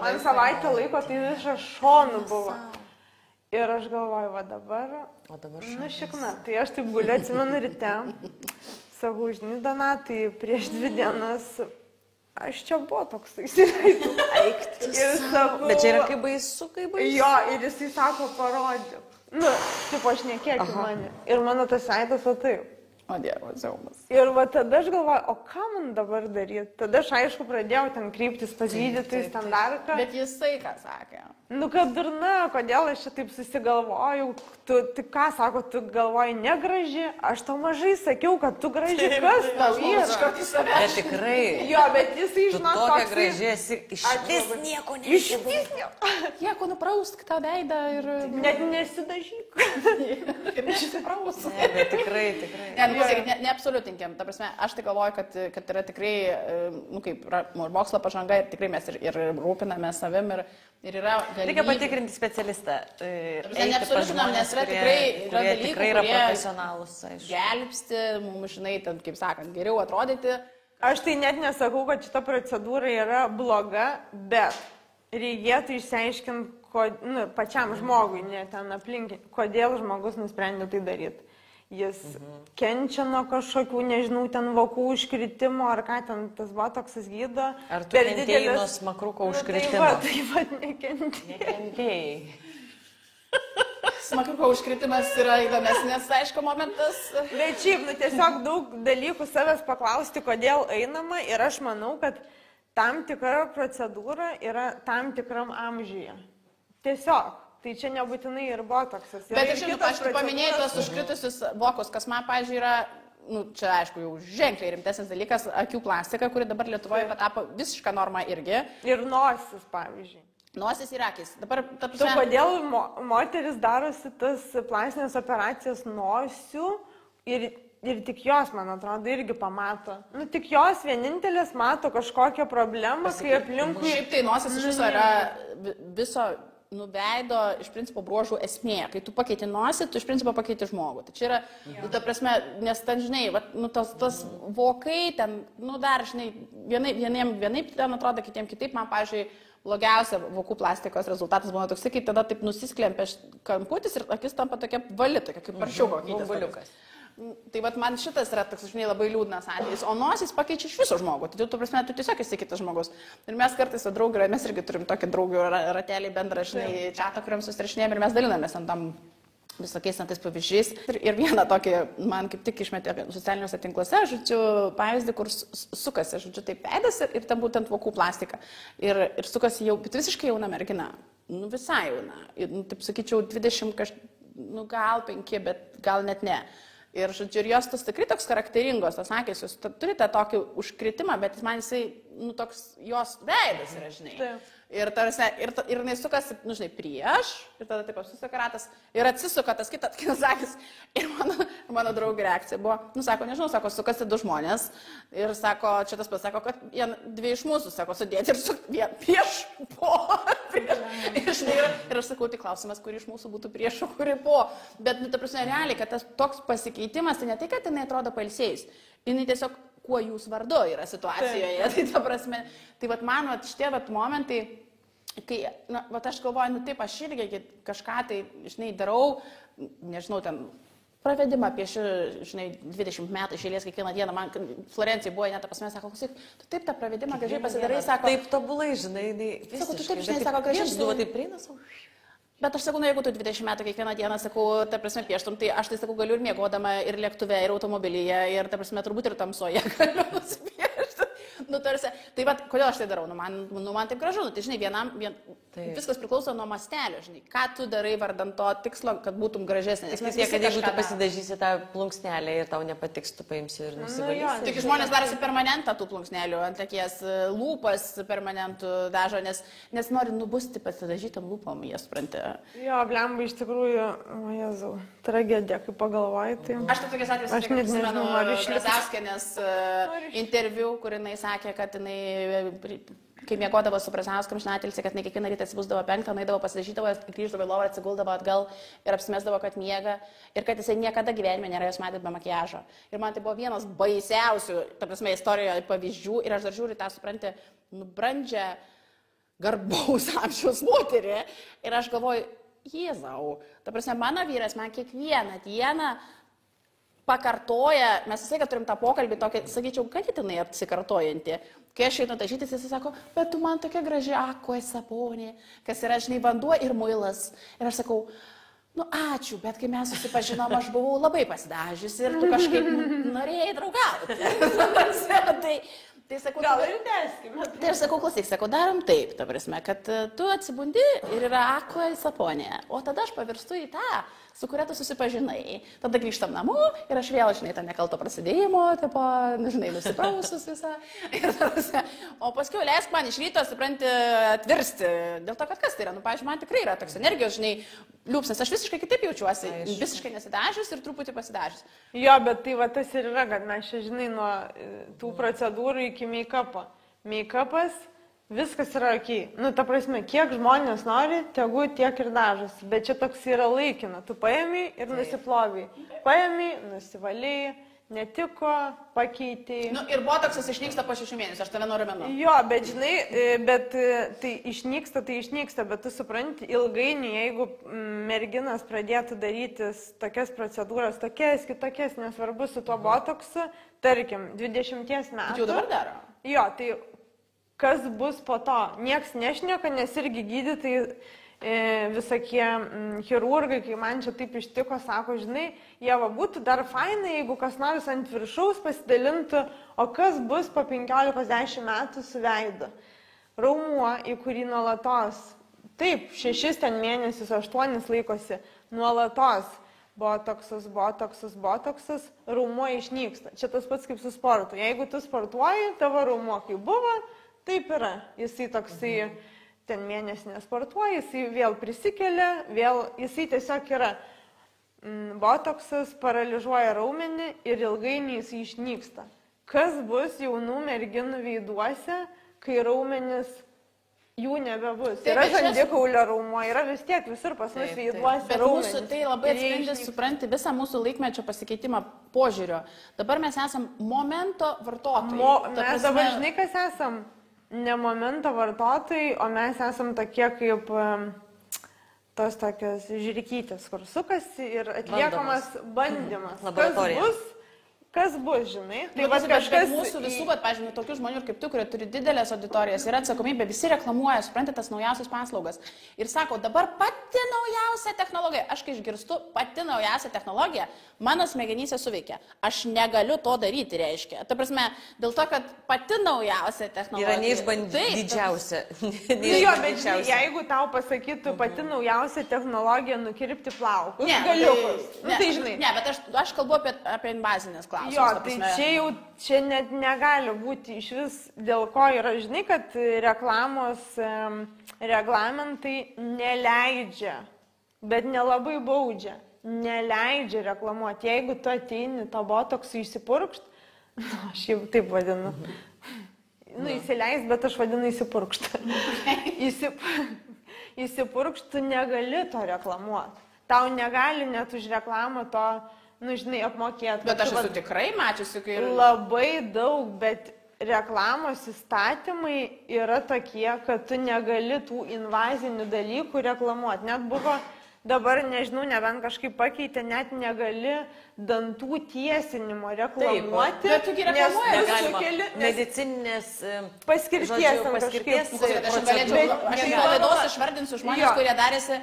Man savaitę laiko tai visą šonu buvo. Ir aš galvoju, dabar šikna, tai aš taip guliu, atsimenu ryte. Sakau, žinai, Donatai, prieš 2 dienas aš čia buvo toks įsileidau. Bet čia yra kaip baisu, Jo, ir jisai sako, parodyk. Tipo, aš nekėkiu mane. Ir mano tas veidas, taip. O Dievo, siaubas. Ir tada aš galvoju, o ką man dabar daryti? Tada aš aišku pradėjau ten kryptis pas gydytojus, ten dar ką. Bet jisai ką sakė? Nu, kad durna, kodėl aš čia taip susigalvojau, tu tik ką sako, tu galvoji negraži, aš tau mažai sakiau, kad tu graži, kas tau yra. Bet tikrai. Jo, bet jisai Tu žino, tokia graži esi, iš vis nieko nežinau. Nieko nuprausk tą veidą ir... Net nesidažyk. Ir nesiprausk. Bet tikrai. Neabsoliutinkiam. Ta prasme, aš tai galvoju, kad yra tikrai, nu kaip, mokslo pažanga ir tikrai mes ir rūpiname savim ir yra galimybė. Reikia patikrinti specialistą. Neabsoliutinam, nes yra dalykų, tikrai yra profesionalus, aišku. Gelbsti, mums, žinai, ten, kaip sakant, geriau atrodyti. Aš tai net nesakau, kad šita procedūra yra bloga, bet reikėtų išsiaiškinti pačiam žmogui, ne ten aplinkai, kodėl žmogus nusprendė tai daryti. Jis kenčia nuo kažkokių, nežinau, ten vokų užkritimo, ar ką ten tas botoksas gydo. Ar tu kentėjai nuo smakruko užkritimo? Taip pat nekentėjai. Smakruko užkritimas yra įdomesnis, aišku, momentas. Bet šiaip, tiesiog daug dalykų savęs paklausti, kodėl einama, ir aš manau, kad tam tikra procedūra yra tam tikram amžiuje. Tiesiog. Tai čia nebūtinai ir botoksas. Bet ir žinau, aš paminėjau tuos užkritusius vokus, kas man, pavyzdžiui, yra, čia aišku, jau ženkliai rimtesnis dalykas, akių plastika, kuri dabar Lietuvoje patapo visišką normą irgi. Ir nosis, pavyzdžiui. Nosis ir akis. Dabar, Tu kodėl moteris darosi tas plastinės operacijas nosių ir tik jos, man atrodo, irgi pamato. Tik jos vienintelės mato kažkokią problemą, kai aplinkui... Šiaip tai nosis iš viso yra viso... veido iš principo bruožų esmė. Kai tu pakeiti nosį, tu iš principo pakeiti žmogų. Tai čia yra, ta prasme, nes ten, žinai, tas vokai ten, dar, žinai, vienaip ten atrodo, kitiem kitaip. Man, pavyzdžiui, blogiausia vokų plastikos rezultatas buvo toksai, kai tada taip nusisklempia kamputis ir akis tampa tokia vali, tokia kaip paršiuko kytis. Tai vat man šitas yra toks, žinai, labai liūdnas atvejis, o nosis pakeičia iš viso žmogų, tai tu prasme, tu tiesiog esi kitas žmogus. Ir mes kartais su draugai, mes irgi turim tokį draugų ratelį bendrą, žinai, čatą, kuriam susirašinėjom ir mes dalinamės ant tam visokiais tais pavyzdžiais. Ir vieną tokį, man kaip tik išmetė socialiniuose tinkluose, žodžiu, pavyzdį, kur sukasi, žodžiu, taip veidas ir ten būtent vokų plastika. Ir sukasi jau, bet visiškai jauna mergina, visai jauna, taip sakyčiau, 20, gal 5, bet gal net ne. Ir, žodžiu, ir jos tas tikrai toks charakteringos, tas akis, jūs turite tokį užkritimą, bet man jisai, toks jos veidas yra, žinai. Taip. Ir jinai sukasi, žinai, prieš, ir tada taip apsisuka ratas, ir atsisuka tas kitas akis. Ir mano draugų reakcija buvo, sako, nežinau, sako, sukasi 2 žmonės. Ir sako, čia tas pasako, kad 2 iš mūsų, sako, sudėti ir prieš, po. Ir aš sakau, tai klausimas, kuri iš mūsų būtų prieš, o kuri po. Bet, ta prasme, realiai, kad tas toks pasikeitimas, tai ne tai, kad jinai atrodo pailsėjus. Jinai tiesiog, kuo jūs vardu yra situacijoje. Tai ta prasme, tai man šitie momentai, kai, aš galvoju, taip, aš irgi kažką tai, žinai, darau, nežinau, ten pravedimą piešiu, žinai, 20 metų išėlės kiekvieną dieną, man Florencijai buvo, net pas mane sako, klausyk, tu taip tą pravedimą gražiai pasidarai, sako. Taip tobulai, žinai, sako, tu taip, žinai, sako, gražiai. Taip prieina savo. Bet aš sakau, jeigu tu 20 metų kiekvieną dieną, sakau, ta prasme, pieštum, tai aš tai sakau, galiu ir miegodama, ir lėktuve, ir automobilyje, ir, ta prasme, turbūt ir tamsoje galiu nusipiešti. Tai va, kodėl aš tai darau? Man taip gražu, tai žinai, viskas priklauso nuo mastelio, žinai, ką tu darai vardant to tikslo, kad būtum gražesnis. Nes tiek, kad jeigu tu pasidažysi tą plunksnelę ir tau nepatiks, tu paimsi ir nusivalysi. Tik žmonės darosi permanentą tų plunksnelių, ant akies lūpas permanentų dažo, nes nori nubusti pasidažytam lūpom, jie supranti. Jo, blemba, iš tikrųjų, Jėzau, tragedija, kai pagalvoji, tai... Aš tai tokiais atvejais prisimenu Brazauskienės interviu, kur jinai sakė, kad jinai, kai miegodavo su Brazauskam šnatilsi, kad jinai kiekvieną rytą atsibusdavo 5, nueidavo pasidažydavo, grįždavo į lovą, atsiguldavo atgal ir apsimesdavo, kad miega ir kad jisai niekada gyvenime nėra jos matęs be makiažo. Ir man tai buvo vienas baisiausių, ta prasme, istorijoje pavyzdžių ir aš dar žiūriu tą, supranti, brandžią, garbaus amžiaus moterį ir aš galvoju, Jėzau, ta prasme, mano vyras man kiekvieną dieną pakartoja, mes visai, kad turim tą pokalbį tokį, sakyčiau, ganėtinai atsikartojantį. Kai aš einu dažytis, jis sako, bet tu man tokia graži akvoje saponė, kas yra, žinai, vanduo ir muilas. Ir aš sakau, ačiū, bet kai mes susipažinom, aš buvau labai pasidažiusi ir tu kažkaip norėjai draugauti. Tai sakau, Gal ir tęskime. Tai aš sakau, klausyk, sakau, darom taip, ta prasme, kad tu atsibundi ir yra akva saponė, o tada aš pavirstu į tą, su kuria tu susipažinai. Tada grįžtam namo ir aš vėl, žinai, tą nekalto prasidėjimo, tipo, žinai, nusiprausus visą. O paskui leisk man iš ryto, supranti, atvirsti. Dėl to, kad kas tai yra, nu, pavyzdžiui, man tikrai yra toks energijos, žinai, liūpsnas. Aš visiškai kitaip jaučiuosi, visiškai nesidažius ir truputį pasidažius. Jo, bet tai va tas ir yra, kad mes čia, žinai, nuo tų procedūrų iki make-upo. Make-upas, viskas yra ok. Nu, ta prasme, kiek žmonės nori, tegu tiek ir dažas. Bet čia toks yra laikina. Tu paėmė ir nusiplovai. Paėmė, nusivaliai, netiko, pakeitėjai. Nu, ir botoksas išnyksta po 6 mėnesių, aš tave noriu menu. Jo, bet žinai, tai išnyksta, bet tu supranti, ilgainiui, jeigu merginas pradėtų daryti tokias procedūras, tokias, kitokias, nesvarbu su tuo botoksu, tarkim, 20 metų. Jau dabar daro. Jo, tai kas bus po to? Niekas nešneka, nes irgi gydytojai visokie chirurgai, kai man čia taip ištiko, sako, žinai, Ieva, būtų dar fainai, jeigu kas nors ant viršaus pasidalintų, o kas bus po 15-10 metų su veidu. Raumuo, į kurį nuolatos, taip, 6 mėnesius, 8 laikosi, nuolatos botoksas, raumuo išnyksta. Čia tas pats kaip su sportu. Jeigu tu sportuoji, tavo raumuo kaip buvo, taip yra. Jisai toksai, ten mėnesį nesportuoja, jisai vėl prisikelia, jisai tiesiog yra. Botoksas paralyžuoja raumenį ir ilgainiui jisai išnyksta. Kas bus jaunų merginų veiduose, kai raumenis jų nebebus. Taip, yra žandikaulio raumuo, yra vis tiek visur pas mus veiduose. Bet mūsų tai labai atspindi, supranti, visą mūsų laikmečio pasikeitimą požiūrio. Dabar mes esam momento vartotojai. Mes dabar žinai, kas esam? Ne momento vartotojai, o mes esam tokie kaip tos tokios žirkytės, kur sukasi ir atliekamas bandymas. Laboratorija. Kas bus, žinai? Tai va, kažkas mūsų visų, bet, pažiūrėjau, tokių žmonių kaip tu, kurie turi didelės auditorijas, yra atsakomybė, visi reklamuoja, suprantate, tas naujausias paslaugas. Ir sako, dabar pati naujausia technologija. Aš kai išgirstu pati naujausia technologija, mano smegenyse suveikia. Aš negaliu to daryti, reiškia. Ta prasme, dėl to, kad pati naujausia technologija. Yra neišbandyti didžiausia. Jo, bet žinai, jeigu tau pasakytų pati naujausia technologija nukirpti plaukus, galiukus. Tai žinai. Ne, bet aš kalbu apie invazinės klausimus. Jo, tai čia net negali būti iš vis, dėl ko yra, žinai, kad reglamentai neleidžia, bet nelabai baudžia, neleidžia reklamuoti. Jeigu tu ateini to botoksų įsipurkšt, aš jau taip vadinu, įsileis, bet aš vadinu įsipurkšt. Įsipurkšt, tu negali to reklamuoti. Tau negali net už reklamą to žinai, apmokėti. Bet aš esu tikrai mačiusi, kai yra. Labai daug, bet reklamos įstatymai yra tokie, kad tu negali tų invazinių dalykų reklamuoti. Net buvo, dabar nežinau, nebent kažkaip pakeitė, net negali dantų tiesinimo reklamuoti. Taip, bet tu reklamuoji, galima. Medicininės paskirties. Aš laidos išvardinsiu žmonės, kurie darėsi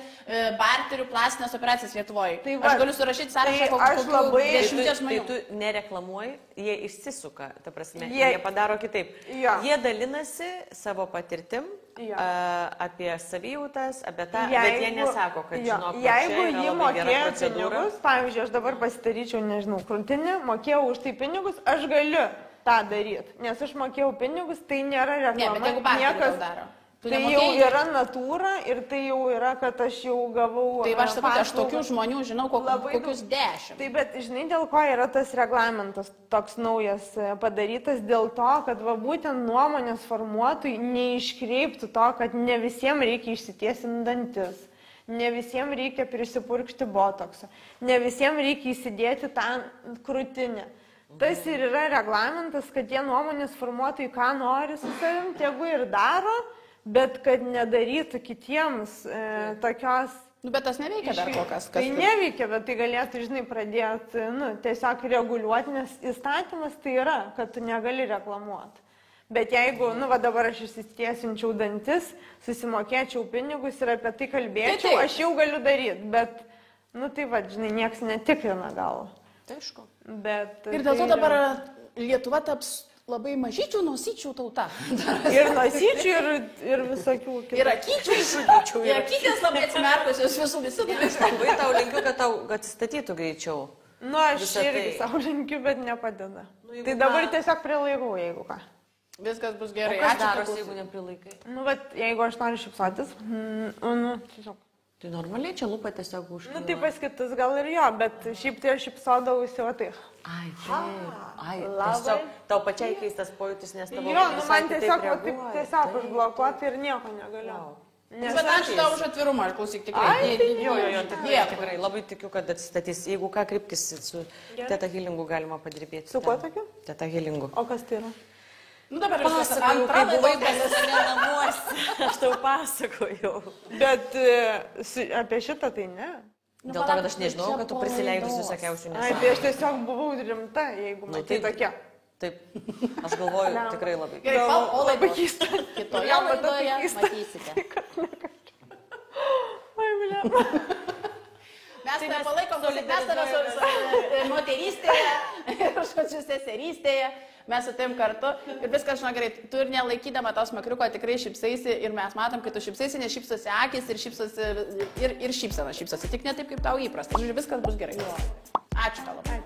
barterių plastinės operacijas Lietuvoje. Tai aš galiu surašyti sąrašą, kokių 10 žmonių. Tai tu nereklamuoji, jie išsisuka, ta prasme, jie padaro kitaip. Jie dalinasi savo patirtim apie savijautas, apie tą, bet jie nesako, kad žinok, jeigu jį mokėjo pinigus, pavyzdžiui, aš dabar pasidaryčiau, nežinau, krūtinį, mokėjau už tai pinigus, aš galiu tą daryti, nes aš mokėjau pinigus, tai nėra reklama. Ne, bet jeigu barterių daro. Tai jau yra natūra ir tai jau yra, kad aš jau gavau. Tai aš sakau, aš tokių žmonių žinau kokius 10. Tai bet žinai, dėl ko yra tas reglamentas toks naujas padarytas, dėl to, kad va būtent nuomonės formuotojai neiškreiptų to, kad ne visiems reikia išsitiesinti dantis, ne visiems reikia prisipurkšti botoksą, ne visiems reikia įsidėti tą krūtinę. Tas ir yra reglamentas, kad tie nuomonės formuotojai ką nori su savim, tegu ir daro, bet kad nedarytų kitiems tokios... Bet tas neveikia dar kol kas. Tai neveikia, bet tai galėtų, žinai, pradėti tiesiog reguliuoti, nes įstatymas tai yra, kad tu negali reklamuoti. Bet jeigu, dabar aš išsitiesinčiau dantis, susimokėčiau pinigus ir apie tai kalbėčiau, aš jau galiu daryti, bet, tai va, žinai, nieks netikrina gal. Tai aišku. Bet... Ir dėl to dabar Lietuva taps labai mažyčių nosyčių tauta. Ir nosyčių, ir visokių kitų. Ir akyčių išžudyčių. Ir akytės labai atsimerkusios visi. Labai tau linkiu, kad tau atsistatytų greičiau. Nu, aš irgi savo linkiu, bet nepadeda. Tai dabar tiesiog prilaikau, jeigu ką. Viskas bus gerai. Kas darosi, jeigu neprilaikai? Nu, bet jeigu aš noriu šypsotis, tiesiog. Tai normaliai čia lūpa tiesiog užkliuva. Nu, tai pas kitus gal ir jo, bet šiaip tai aš šypsodavausi, o tai. Ai, tiesiog tau pačiai keistas pojūtis, nes tavo Jo, nu man tiesiog užblokuoti ir nieko negaliu. Bet ačiū tau už atvirumą, aš klausyk tikrai. Ai, tai jo, tikrai, labai tikiu, kad atsistatys. Jeigu ką, krypkis su Teta Healingu galima padirbėti. Su kuo tokiu? Teta Healingu. O kas tai yra? Nu dabar Pasakojau, kai buvai pas mane namuose. Aš tau pasakojau. Bet apie šitą tai ne. Dėl to, kad aš nežinau, kad tu prisileidus visokiausių nesąmonių. Ai, tai aš tiesiog buvau rimta, jeigu matai tokia. Taip, aš galvoju, tikrai labai. Gerai, labai keista. Kitoje laidoje matysite. Oi, bля. Mes tai palaikom, mes tave moterystėje ir žodžiu seserystėje, mes su tavim kartu ir viskas, žinok, gerai, tu ir nelaikydama tos makriuko tikrai šypsaisi ir mes matom, kai tu šypsaisi, nes šypsosi akis ir šypsosi ir šypsena šypsosi, tik ne taip, kaip tau įprasta. Žodžiu, viskas bus gerai. Ačiū tau labai.